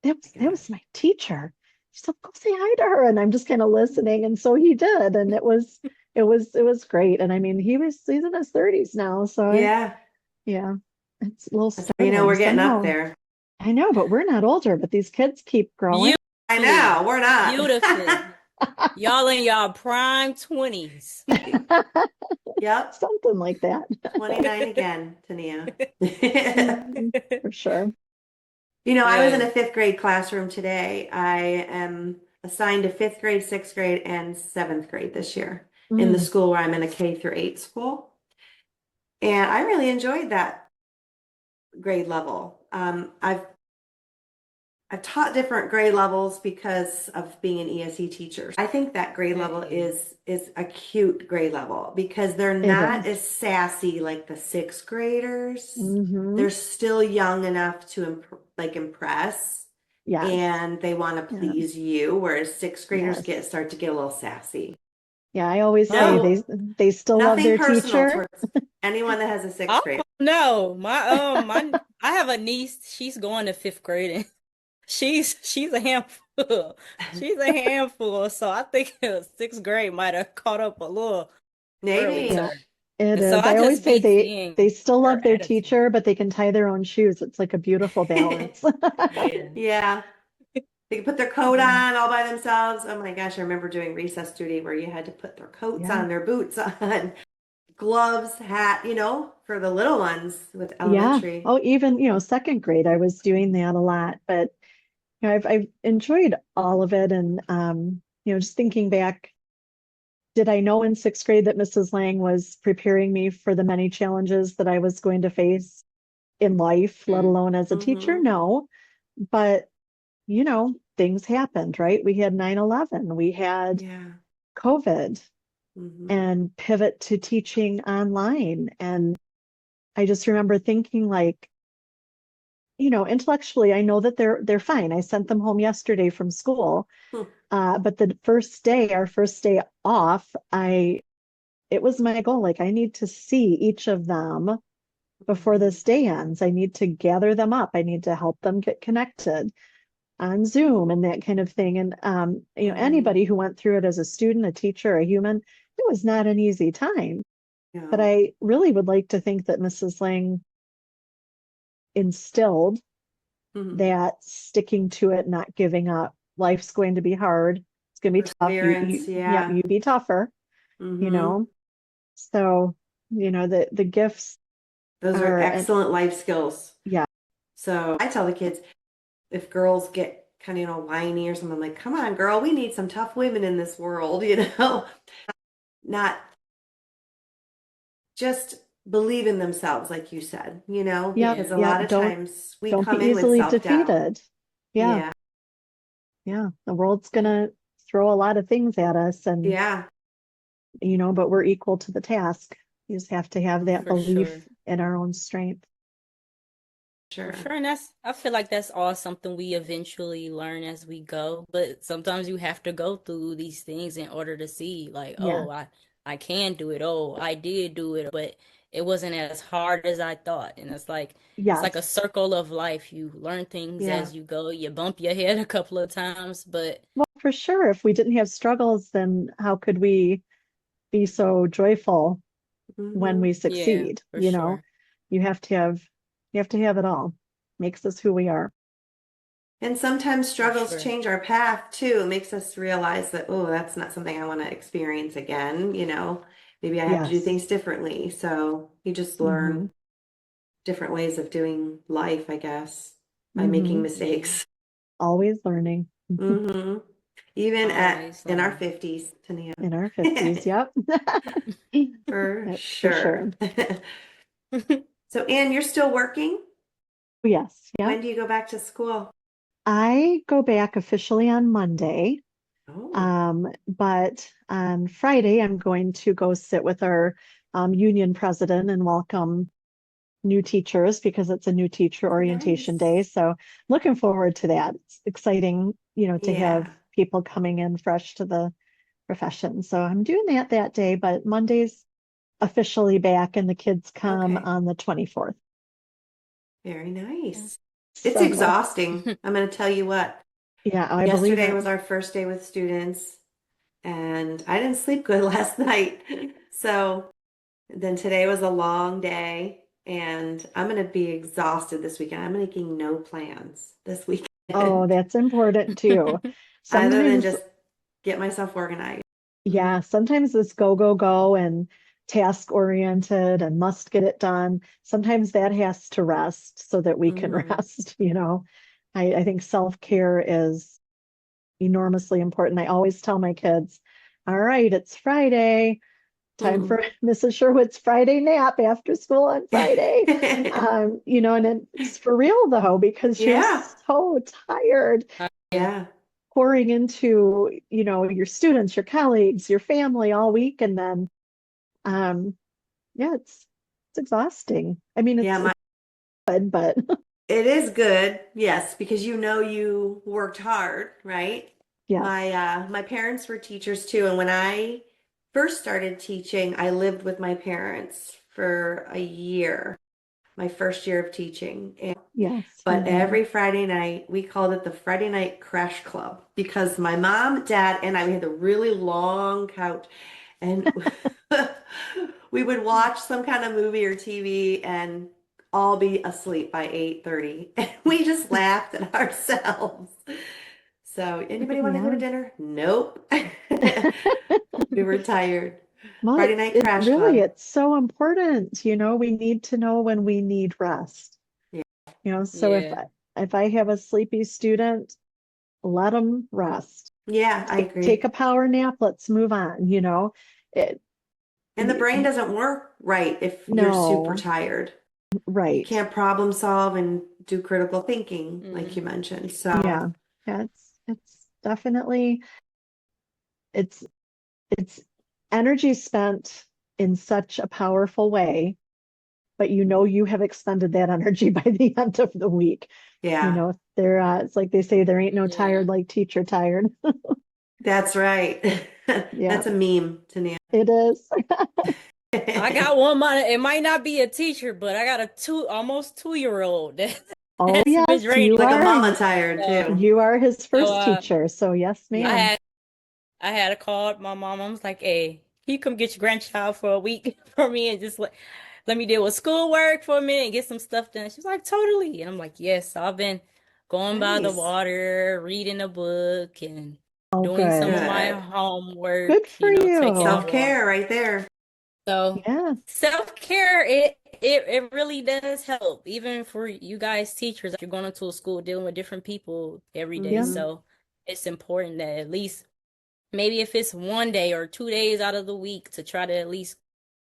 Speaker 2: That was
Speaker 3: gosh.
Speaker 2: my teacher. She said, go say hi to her. And I'm just kind of listening. And so he did. And it was great. And I mean, he's in his 30s now. So
Speaker 3: Yeah.
Speaker 2: yeah, it's a little
Speaker 3: That's how you know
Speaker 2: startling
Speaker 3: we're getting up
Speaker 2: somehow.
Speaker 3: there.
Speaker 2: I know, but we're not older, but these kids keep growing.
Speaker 3: I
Speaker 1: Beautifully,
Speaker 3: know, we're not.
Speaker 1: beautifully. Y'all in y'all prime 20s.
Speaker 3: Yep.
Speaker 2: Something like that.
Speaker 3: 29 again, Tania.
Speaker 2: Mm, for sure.
Speaker 3: I was in
Speaker 1: Yeah.
Speaker 3: a fifth grade classroom today. I am assigned to fifth grade, sixth grade, and seventh grade this year in the
Speaker 2: Mm,
Speaker 3: school where I'm in a K through 8 school. And I really enjoyed that grade level. I've taught different grade levels because of being an ESE teacher. I think that grade level
Speaker 1: Hey.
Speaker 3: is a cute grade level because they're
Speaker 2: it
Speaker 3: not
Speaker 2: is.
Speaker 3: as sassy like the sixth graders.
Speaker 2: Hmm.
Speaker 3: They're still young enough to impress,
Speaker 2: Yes.
Speaker 3: and they want to
Speaker 2: Yeah.
Speaker 3: please you, whereas sixth graders
Speaker 2: Yes.
Speaker 3: start to get a little sassy.
Speaker 2: Yeah. I always say
Speaker 1: Oh,
Speaker 2: they still love
Speaker 3: Nothing
Speaker 2: their
Speaker 3: personal
Speaker 2: teacher.
Speaker 3: towards anyone that has a
Speaker 1: oh
Speaker 3: sixth grade.
Speaker 1: no. I have a niece. She's going to fifth grade and she's a handful. She's a handful. So I think sixth grade might have caught up a little early to
Speaker 3: Maybe.
Speaker 2: Yeah,
Speaker 1: her.
Speaker 2: it
Speaker 1: And so
Speaker 2: is.
Speaker 1: I
Speaker 2: I always
Speaker 1: just
Speaker 2: say
Speaker 1: be
Speaker 2: they
Speaker 1: seeing
Speaker 2: still
Speaker 1: her
Speaker 2: love their
Speaker 1: attitude.
Speaker 2: teacher, but they can tie their own shoes. It's like a beautiful balance.
Speaker 1: Yeah.
Speaker 3: Yeah. They can put their coat
Speaker 2: Yeah.
Speaker 3: on all by themselves. Oh my gosh, I remember doing recess duty where you had to put their coats
Speaker 2: Yeah.
Speaker 3: on, their boots on, gloves, hat, for the little ones with
Speaker 2: Yeah.
Speaker 3: elementary.
Speaker 2: Oh, even, second grade, I was doing that a lot, but I've enjoyed all of it. And just thinking back, did I know in sixth grade that Mrs. Lang was preparing me for the many challenges that I was going to face in life, let
Speaker 1: Mm.
Speaker 2: alone as a teacher?
Speaker 3: Mm-hmm.
Speaker 2: No. But, things happened, right? We had 9/11, we had
Speaker 3: Yeah.
Speaker 2: COVID,
Speaker 3: Mm-hmm.
Speaker 2: and pivot to teaching online. And I just remember thinking like, intellectually, I know that they're fine. I sent them home yesterday from school.
Speaker 3: Hmm.
Speaker 2: But the our first day off, it was my goal. Like I need to see each of them before
Speaker 3: Mm-hmm.
Speaker 2: this day ends. I need to gather them up. I need to help them get connected on Zoom and that kind of thing. And
Speaker 3: Mm-hmm.
Speaker 2: anybody who went through it as a student, a teacher, a human, it was not an easy time. But
Speaker 3: No.
Speaker 2: I really would like to think that Mrs. Lang instilled
Speaker 3: Mm-hmm.
Speaker 2: that sticking to it, not giving up. Life's going to be hard. It's going to be tough.
Speaker 3: Perseverance.
Speaker 2: Yep,
Speaker 3: Yeah.
Speaker 2: you be tougher, you
Speaker 3: Mm-hmm.
Speaker 2: know. So, the gifts
Speaker 3: Those are
Speaker 2: are, and
Speaker 3: excellent life skills.
Speaker 2: yeah,
Speaker 3: So I tell the kids if girls get kind of, whiny or something, I'm like, come on, girl, we need some tough women in this world. Not just believe in themselves, like you said,
Speaker 2: yep,
Speaker 3: because
Speaker 1: Yeah.
Speaker 3: a
Speaker 2: yep.
Speaker 3: lot of
Speaker 2: Don't
Speaker 3: times we
Speaker 2: don't be
Speaker 3: come in with
Speaker 2: easily
Speaker 3: self-doubt.
Speaker 2: defeated. Yeah,
Speaker 3: Yeah.
Speaker 2: yeah. The world's gonna throw a lot of things at us, and
Speaker 3: Yeah.
Speaker 2: but we're equal to the task. You just have to have that
Speaker 1: For
Speaker 2: belief
Speaker 1: sure.
Speaker 2: in our own strength.
Speaker 1: For
Speaker 3: Sure.
Speaker 1: sure. And I feel like that's all something we eventually learn as we go. But sometimes you have to go through these things in order to see, like,
Speaker 2: Yeah.
Speaker 1: oh, I can do it. Oh, I did do it, but it wasn't as hard as I thought. And it's like a
Speaker 2: Yes.
Speaker 1: circle of life. You learn things
Speaker 3: Yeah.
Speaker 1: as you go. You bump your head a couple of times, but
Speaker 2: Well, for sure. If we didn't have struggles, then how could we be so joyful when
Speaker 3: Hmm.
Speaker 2: we
Speaker 1: yeah,
Speaker 2: succeed?
Speaker 1: for sure.
Speaker 2: You have to have it all. Makes us who we are.
Speaker 3: And sometimes
Speaker 1: For
Speaker 3: struggles
Speaker 1: sure.
Speaker 3: change our path too. It makes us realize that, oh, that's not something I want to experience again. Maybe I have to do
Speaker 2: Yes.
Speaker 3: things differently. So you just
Speaker 2: Hmm.
Speaker 3: learn different ways of doing life, I guess, by making
Speaker 2: Hmm.
Speaker 1: Yeah.
Speaker 3: mistakes.
Speaker 2: Always learning.
Speaker 3: Hmm. Even
Speaker 1: Always
Speaker 3: in our
Speaker 1: learning.
Speaker 3: 50s, Tania.
Speaker 2: In our 50s. Yep.
Speaker 3: For
Speaker 2: That's for
Speaker 3: sure.
Speaker 2: sure.
Speaker 3: So, Anne, you're still working?
Speaker 2: Yes. Yep.
Speaker 3: When do you go back to school?
Speaker 2: I go back officially on Monday.
Speaker 3: Oh,
Speaker 2: But on Friday, I'm going to go sit with our union president and welcome new teachers because it's a new teacher orientation day.
Speaker 3: Nice.
Speaker 2: So looking forward to that. It's exciting, to have
Speaker 3: Yeah.
Speaker 2: people coming in fresh to the profession. So I'm doing that day, but Monday's officially back and the kids come
Speaker 3: Okay.
Speaker 2: on the 24th.
Speaker 3: Very
Speaker 1: Yeah.
Speaker 3: nice. It's
Speaker 2: So
Speaker 3: exhausting. I'm going to tell you what.
Speaker 2: yeah, I believe
Speaker 3: Yesterday
Speaker 2: it.
Speaker 3: was our first day with students, and I didn't sleep good last night. So then today was a long day, and I'm going to be exhausted this weekend. I'm making no plans this
Speaker 2: Oh,
Speaker 3: weekend
Speaker 2: that's important too.
Speaker 3: other than
Speaker 2: Sometimes,
Speaker 3: just get myself organized. Mhm.
Speaker 2: yeah, sometimes it's go, go, go and task oriented and must get it done. Sometimes that has to rest so that we can
Speaker 3: Mhm.
Speaker 2: rest. I think self-care is enormously important. I always tell my kids, all right, it's Friday, time
Speaker 3: Mhm.
Speaker 2: for Mrs. Sherwood's Friday nap after school on Friday. And it's for real though, because you're
Speaker 3: Yeah.
Speaker 2: so tired
Speaker 1: Yeah.
Speaker 3: Yeah.
Speaker 2: pouring into your students, your colleagues, your family all week. And then, um, yeah, it's exhausting. I mean,
Speaker 3: Yeah.
Speaker 2: it's good, but
Speaker 3: It is good, yes, because you know you worked hard, right? My
Speaker 2: yes,
Speaker 3: my parents were teachers too, and when I first started teaching, I lived with my parents for a year, my first year of teaching.
Speaker 2: yes.
Speaker 3: But
Speaker 2: Hmm.
Speaker 3: every Friday night, we called it the Friday Night Crash Club because my mom, dad, and I, we had the really long couch, and we would watch some kind of movie or TV and all be asleep by 8:30. And we just laughed at ourselves. So, anybody want to go to
Speaker 2: Yeah.
Speaker 3: dinner? Nope. We were tired.
Speaker 2: Well,
Speaker 3: Friday
Speaker 2: it's
Speaker 3: Night
Speaker 2: it
Speaker 3: Crash
Speaker 2: really
Speaker 3: Club.
Speaker 2: it's so important. We need to know when we need rest.
Speaker 3: Yeah.
Speaker 2: So if
Speaker 1: Yeah.
Speaker 2: if I have a sleepy student, let them rest.
Speaker 3: Yeah, I agree.
Speaker 2: Take a power nap. Let's move on. It,
Speaker 3: And the brain doesn't work right if you're super
Speaker 2: no,
Speaker 3: tired. You
Speaker 2: right.
Speaker 3: can't problem solve and do critical thinking, like
Speaker 1: Hmm.
Speaker 3: you mentioned. So,
Speaker 2: Yeah. Yeah, it's definitely it's it's energy spent in such a powerful way, but you have expended that energy by the end of the week.
Speaker 3: yeah,
Speaker 2: It's like they say there ain't no
Speaker 1: Yeah.
Speaker 2: tired like teacher tired.
Speaker 3: that's right.
Speaker 2: Yeah,
Speaker 3: That's a meme, Tania.
Speaker 2: it is.
Speaker 1: I got one it might not be a teacher, but I got a almost 2-year old
Speaker 2: Oh
Speaker 1: that's been
Speaker 2: yes,
Speaker 1: draining
Speaker 2: you
Speaker 3: Like a
Speaker 2: are.
Speaker 3: mama tired
Speaker 1: so,
Speaker 3: too.
Speaker 2: You are his
Speaker 1: so
Speaker 2: first teacher. So yes,
Speaker 1: I
Speaker 2: ma'am.
Speaker 1: had I had a call my mom. I was like, "Hey, can you come get your grandchild for a week for me and just let me deal with schoolwork for a minute and get some stuff done?" She was like, "Totally." And I'm like, "Yes." So I've been going by the
Speaker 3: Nice.
Speaker 1: water, reading a book, and
Speaker 2: Oh,
Speaker 1: doing some of
Speaker 2: good.
Speaker 1: my
Speaker 3: Good.
Speaker 2: Good
Speaker 1: homework.
Speaker 2: for
Speaker 1: Taking a
Speaker 2: you.
Speaker 1: walk.
Speaker 3: Self-care right there.
Speaker 1: So
Speaker 2: Yeah.
Speaker 1: self-care, it really does help, even for you guys teachers. You're going into a school dealing with different people every day,
Speaker 2: Yeah.
Speaker 3: Hmm.
Speaker 1: so it's important that at least maybe if it's 1 day or 2 days out of the week to try to at least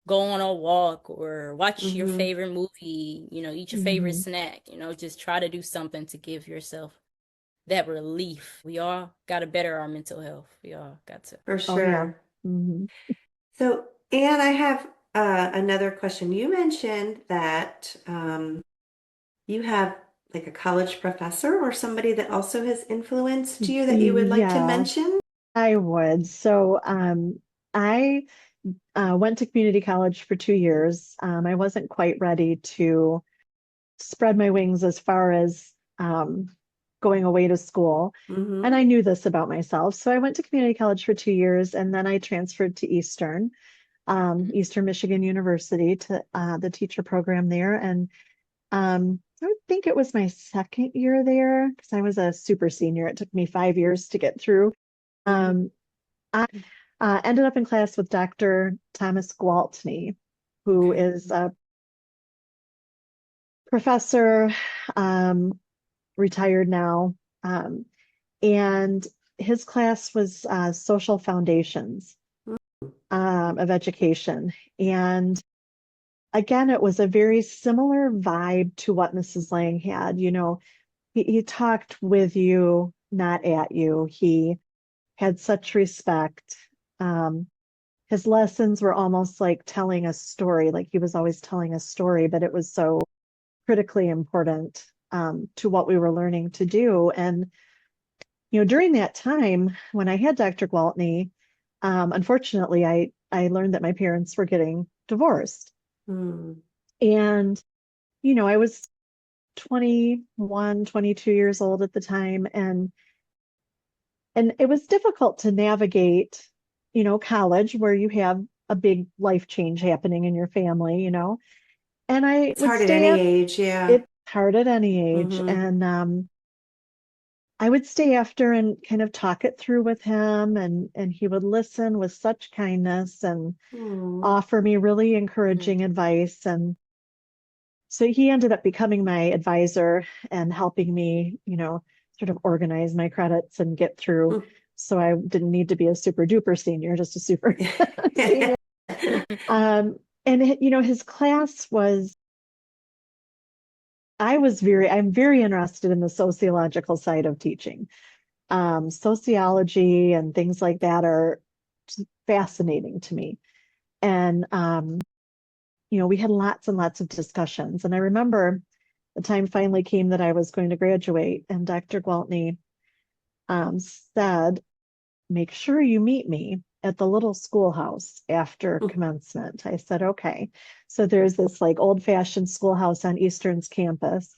Speaker 1: go on a walk or watch your
Speaker 3: Hmm.
Speaker 1: favorite movie, eat your favorite
Speaker 2: Hmm.
Speaker 1: snack, just try to do something to give yourself that relief. We all got to better our mental health. We all got to.
Speaker 3: For
Speaker 2: Oh, yeah.
Speaker 3: sure.
Speaker 2: Hmm.
Speaker 3: So, Anne, I have another question. You mentioned that you have like a college professor or somebody that also has influenced you that you would like to
Speaker 2: Yeah,
Speaker 3: mention?
Speaker 2: I would. So, I went to community college for 2 years. I wasn't quite ready to spread my wings as far as going away to school. And
Speaker 3: Hmm.
Speaker 2: I knew this about myself. So I went to community college for 2 years and then I transferred to Eastern Michigan University to the teacher program there. And I would think it was my second year there because I was a super senior. It took me 5 years to get through.
Speaker 3: Hmm.
Speaker 2: Um, I ended up in class with Dr. Thomas Gwaltney, who
Speaker 3: Okay.
Speaker 2: is a professor, um, retired now. Um, and his class was Social Foundations of Education. And again, it was a very similar vibe to what Mrs. Lang had. He talked with you, not at you. He had such respect. Um, his lessons were almost like telling a story, like he was always telling a story, but it was so critically important to what we were learning to do. And, during that time when I had Dr. Gwaltney, unfortunately, I learned that my parents were getting divorced.
Speaker 3: Mm.
Speaker 2: And, I was 21, 22 years old at the time. And it was difficult to navigate, college where you have a big life change happening in your family, and I
Speaker 3: It's
Speaker 2: would
Speaker 3: hard at
Speaker 2: stay
Speaker 3: any
Speaker 2: up,
Speaker 3: age, yeah.
Speaker 2: it's hard at any age.
Speaker 3: Mm-hmm.
Speaker 2: And I would stay after and kind of talk it through with him, and he would listen with such kindness and
Speaker 3: Mm.
Speaker 2: offer me really
Speaker 1: Mhm.
Speaker 2: encouraging advice. And so he ended up becoming my advisor and helping me, sort of organize my credits and get through. So I didn't need to be a super duper senior, just a super senior. Um, and his class was, I'm very interested in the sociological side of teaching. Sociology and things like that are fascinating to me. And, we had lots and lots of discussions. And I remember the time finally came that I was going to graduate, and Dr. Gwaltney said, make sure you meet me at the little schoolhouse after commencement. I said, okay. So there's this like old fashioned schoolhouse on Eastern's campus.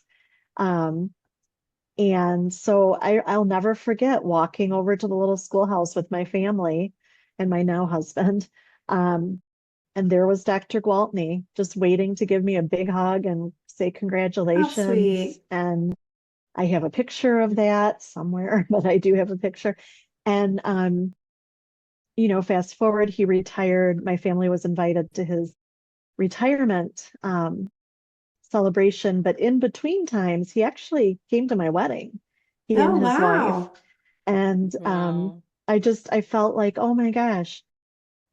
Speaker 2: Um, and so I'll never forget walking over to the little schoolhouse with my family and my now husband. Um, and there was Dr. Gwaltney just waiting to give me a big hug and say
Speaker 3: How
Speaker 2: congratulations.
Speaker 3: sweet.
Speaker 2: And I have a picture of that somewhere, but I do have a picture. And fast forward, he retired. My family was invited to his retirement celebration, but in between times, he actually came to my wedding, he and
Speaker 3: Oh,
Speaker 2: his wife.
Speaker 3: wow.
Speaker 2: And
Speaker 1: Wow.
Speaker 2: I felt like, oh my gosh,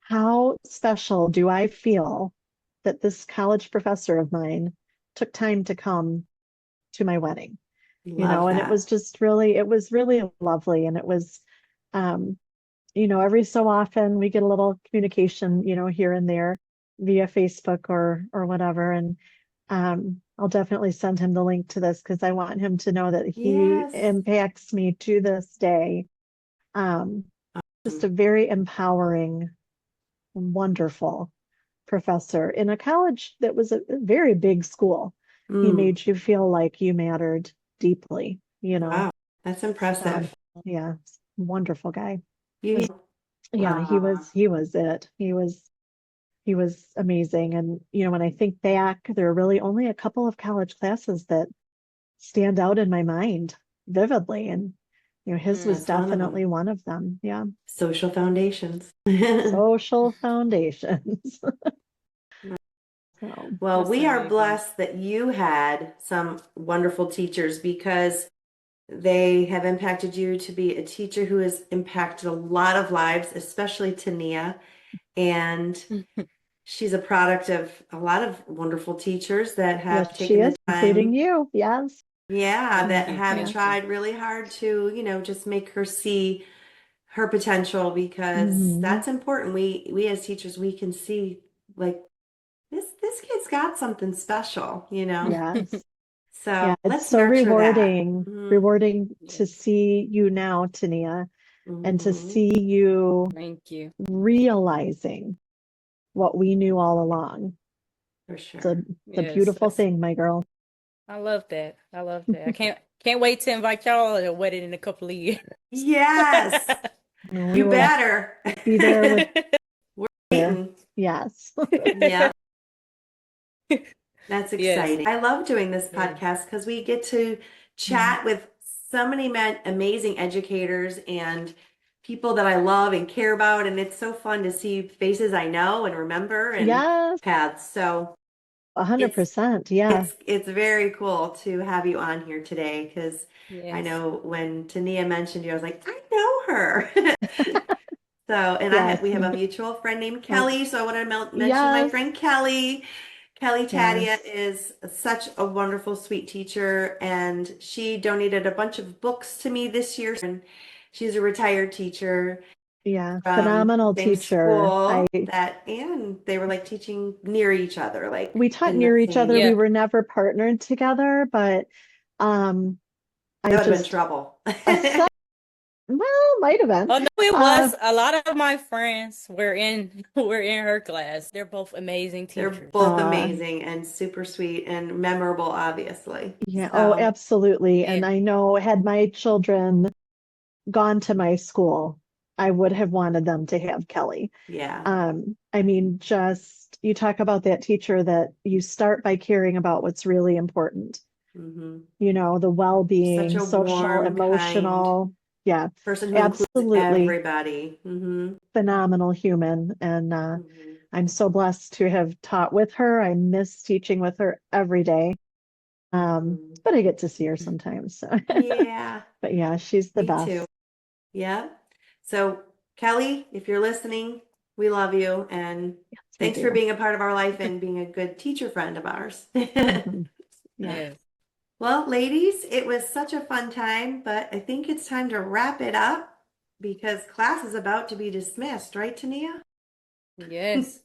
Speaker 2: how special do I feel that this college professor of mine took time to come to my wedding,
Speaker 3: Love
Speaker 2: and it was
Speaker 3: that.
Speaker 2: just really, it was really lovely. And it was, um, every so often we get a little communication, here and there via Facebook or whatever. And I'll definitely send him the link to this because I want him to know that he
Speaker 3: Yes.
Speaker 2: impacts me to this day. Um, just a very empowering, wonderful professor in a college that was a very big school. He
Speaker 3: Mm.
Speaker 2: made you feel like you mattered deeply.
Speaker 3: Wow. That's
Speaker 2: So
Speaker 3: impressive.
Speaker 2: yeah, wonderful guy.
Speaker 3: You,
Speaker 2: Yeah, he was it. He was amazing. And when I think back, there are really only a couple of college classes that stand out in my mind vividly. And his was
Speaker 1: Mm.
Speaker 3: that's one of them.
Speaker 2: definitely one of them. Yeah.
Speaker 3: Social foundations.
Speaker 2: Social foundations. So
Speaker 3: Well,
Speaker 1: That's
Speaker 3: we are
Speaker 1: amazing.
Speaker 3: blessed that you had some wonderful teachers because they have impacted you to be a teacher who has impacted a lot of lives, especially Tania. And she's a product of a lot of wonderful teachers that
Speaker 2: yes,
Speaker 3: have
Speaker 2: she
Speaker 3: taken the
Speaker 2: is, including
Speaker 3: time,
Speaker 2: you. Yes.
Speaker 3: yeah,
Speaker 1: Thank
Speaker 3: that
Speaker 1: you.
Speaker 3: have
Speaker 2: Yeah.
Speaker 1: Thank you.
Speaker 3: tried really hard to, just make her see her potential because
Speaker 2: Hmm.
Speaker 3: that's important. We as teachers, we can see like this kid's got something special.
Speaker 2: Yes. Yeah,
Speaker 3: So
Speaker 2: it's
Speaker 3: let's
Speaker 2: so
Speaker 3: nurture that.
Speaker 2: rewarding to
Speaker 1: Yes.
Speaker 2: see you now, Tania, and to
Speaker 3: Hmm.
Speaker 2: see you
Speaker 1: Thank you.
Speaker 2: realizing what we knew all along.
Speaker 3: For
Speaker 2: It's a,
Speaker 3: sure.
Speaker 2: it's a
Speaker 1: Yes.
Speaker 2: beautiful thing, my girl.
Speaker 1: I love that. I love that. I can't wait to invite y'all to a wedding in a couple of years.
Speaker 3: Yes,
Speaker 2: We
Speaker 3: you
Speaker 2: will
Speaker 3: better.
Speaker 2: be there with
Speaker 3: We're
Speaker 2: you.
Speaker 3: waiting.
Speaker 2: Yes.
Speaker 3: Yeah, that's
Speaker 1: Yes.
Speaker 3: exciting. I love doing this
Speaker 1: Yeah.
Speaker 3: podcast because we get to chat with so many amazing educators and people that I love and care about. And it's so fun to see faces I know and remember and
Speaker 2: Yes,
Speaker 3: paths. So it's
Speaker 2: 100%. Yeah.
Speaker 3: it's very cool to have you on here today because I
Speaker 1: Yes.
Speaker 3: know when Tania mentioned you, I was like, I know her. So, and
Speaker 2: Yes.
Speaker 3: we have a mutual friend named
Speaker 2: Oh,
Speaker 3: Kelly. So I want to mention my
Speaker 2: yes.
Speaker 3: friend Kelly. Kelly Tadia
Speaker 2: Yes.
Speaker 3: is such a wonderful, sweet teacher, and she donated a bunch of books to me this year. And she's a retired teacher,
Speaker 2: Yeah,
Speaker 3: from
Speaker 2: phenomenal
Speaker 3: the same
Speaker 2: teacher.
Speaker 3: school and they were like teaching near each other, like
Speaker 2: We taught
Speaker 3: in the
Speaker 2: near each other.
Speaker 3: same,
Speaker 2: We
Speaker 1: Yeah.
Speaker 2: were never partnered together, but um, I
Speaker 3: that would have been
Speaker 2: just
Speaker 3: trouble.
Speaker 2: aside, well, might have been.
Speaker 1: Oh no, it
Speaker 2: Uh,
Speaker 1: was. A lot of my friends were in were in her class. They're both amazing
Speaker 3: They're
Speaker 1: teachers.
Speaker 3: both
Speaker 2: uh,
Speaker 3: amazing and super sweet and memorable, obviously.
Speaker 2: yeah, oh,
Speaker 3: So,
Speaker 2: absolutely.
Speaker 1: Yeah.
Speaker 2: And I know had my children gone to my school, I would have wanted them to have Kelly.
Speaker 3: yeah.
Speaker 2: I mean, just you talk about that teacher that you start by caring about what's really important,
Speaker 3: Hmm.
Speaker 2: the
Speaker 3: Such
Speaker 2: well-being,
Speaker 3: a
Speaker 2: social,
Speaker 3: warm, kind
Speaker 2: emotional. Yeah,
Speaker 3: person who includes
Speaker 2: absolutely
Speaker 3: everybody. Hmm.
Speaker 2: phenomenal human. And
Speaker 3: Hmm.
Speaker 2: I'm so blessed to have taught with her. I miss teaching with her every day.
Speaker 3: Hmm.
Speaker 2: But I get to see her sometimes. So.
Speaker 3: Yeah,
Speaker 2: But yeah, she's the
Speaker 3: me too.
Speaker 2: best.
Speaker 3: Yeah. So, Kelly, if you're listening, we love you and
Speaker 2: Yes, we
Speaker 3: thanks for
Speaker 2: do.
Speaker 3: being a part of our life and being a good teacher friend of ours.
Speaker 2: Mhm. Yeah.
Speaker 1: Yes.
Speaker 3: Well, ladies, it was such a fun time, but I think it's time to wrap it up because class is about to be dismissed, right, Tania?
Speaker 1: Yes.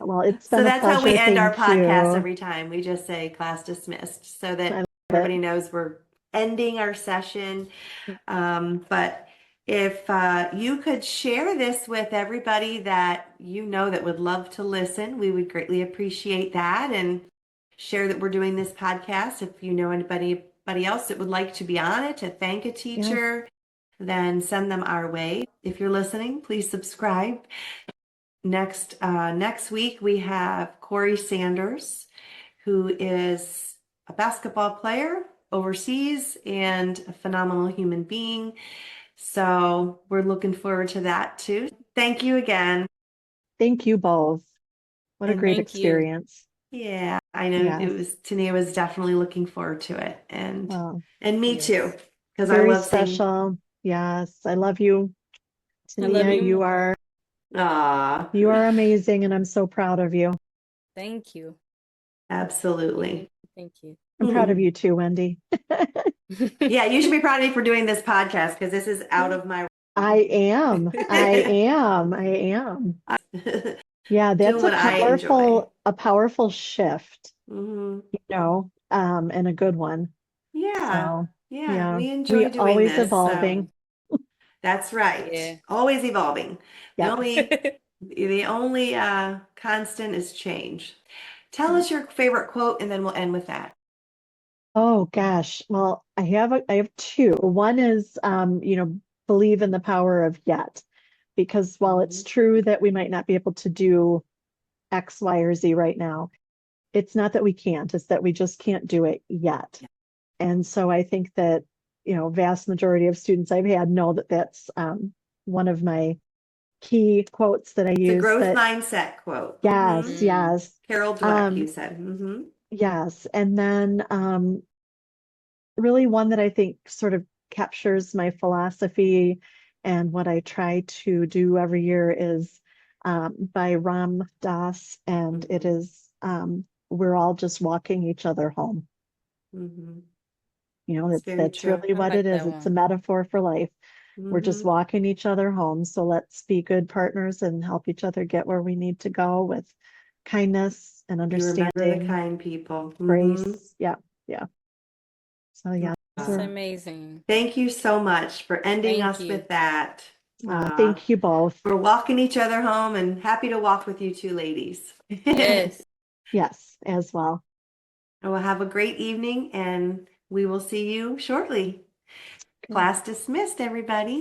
Speaker 2: Well, it's
Speaker 3: So
Speaker 2: been a
Speaker 3: that's how we
Speaker 2: pleasure.
Speaker 3: end our
Speaker 2: Thank
Speaker 3: podcast
Speaker 2: you.
Speaker 3: every time. We just say class dismissed so
Speaker 2: I
Speaker 3: that
Speaker 2: love it.
Speaker 3: everybody knows we're ending our session. But if you could share this with everybody that you know that would love to listen, we would greatly appreciate that. And share that we're doing this podcast. If you know anybody else that would like to be on it to thank a
Speaker 2: Yeah.
Speaker 3: teacher, then send them our way. If you're listening, please subscribe. Next week we have Corey Sanders, who is a basketball player overseas and a phenomenal human being. So we're looking forward to that too. Thank you again.
Speaker 2: Thank you both. What a
Speaker 3: And
Speaker 2: great
Speaker 1: Thank you.
Speaker 2: experience.
Speaker 3: yeah, I know it
Speaker 2: Yes.
Speaker 3: was Tania was definitely looking forward to it
Speaker 2: Well,
Speaker 3: and me too,
Speaker 1: Yes.
Speaker 3: because I
Speaker 2: very
Speaker 3: love seeing
Speaker 2: special. Yes. I love you,
Speaker 1: I love
Speaker 2: Tania.
Speaker 1: you
Speaker 2: You
Speaker 1: more.
Speaker 2: are
Speaker 3: ah
Speaker 2: you are amazing and I'm so proud of you.
Speaker 1: Thank you.
Speaker 3: absolutely.
Speaker 1: Thank you.
Speaker 2: I'm proud of you too, Wendy.
Speaker 3: Yeah, you should be proud of me for doing this podcast because this is out of my
Speaker 2: I am. I am. I am. Yeah,
Speaker 3: doing
Speaker 2: that's
Speaker 3: what I enjoy.
Speaker 2: a powerful shift,
Speaker 3: Hmm.
Speaker 2: and a good one.
Speaker 3: Yeah,
Speaker 2: So,
Speaker 3: yeah,
Speaker 2: yeah,
Speaker 3: we
Speaker 2: we
Speaker 3: enjoy doing
Speaker 2: always
Speaker 3: this. So
Speaker 2: evolving.
Speaker 3: that's right.
Speaker 1: Yeah.
Speaker 3: Always evolving. The
Speaker 2: Yep.
Speaker 3: only the only constant is change. Tell us your favorite quote and then we'll end with that.
Speaker 2: Oh gosh. Well, I have two. One is believe in the power of yet. Because while it's
Speaker 3: Mhm.
Speaker 2: true that we might not be able to do X, Y, or Z right now, it's not that we can't, it's that we just can't do it yet. And so I think that, vast majority of students I've had know that that's one of my key quotes that I
Speaker 3: It's a
Speaker 2: use
Speaker 3: growth
Speaker 2: that
Speaker 3: mindset quote.
Speaker 2: yes,
Speaker 1: Mm.
Speaker 2: yes.
Speaker 3: Carol Dweck, you
Speaker 2: Um,
Speaker 3: said. Hmm.
Speaker 2: yes. And then really one that I think sort of captures my philosophy and what I try to do every year is by Ram Dass, and it
Speaker 3: Hmm.
Speaker 2: is we're all just walking each other home.
Speaker 3: Hmm. It's
Speaker 2: That's
Speaker 3: very
Speaker 2: that's
Speaker 3: true.
Speaker 2: really
Speaker 1: I
Speaker 2: what
Speaker 1: like
Speaker 2: it is.
Speaker 1: that
Speaker 2: It's a
Speaker 1: one.
Speaker 2: metaphor for life. We're just
Speaker 3: Hmm.
Speaker 2: walking each other home. So let's be good partners and help each other get where we need to go with kindness and
Speaker 3: You remember the
Speaker 2: understanding,
Speaker 3: kind people. Hmm.
Speaker 2: grace. Yeah, yeah. So yeah, those
Speaker 1: That's
Speaker 2: are,
Speaker 1: amazing.
Speaker 3: Thank you so much for ending
Speaker 1: Thank
Speaker 3: us
Speaker 1: you.
Speaker 3: with that. Uh,
Speaker 2: thank you both.
Speaker 3: we're walking each other home and happy to walk with you two ladies. And
Speaker 1: Yes.
Speaker 2: Yes, as well.
Speaker 3: we'll have a great evening and we will see you shortly.
Speaker 2: Okay.
Speaker 3: Class dismissed, everybody.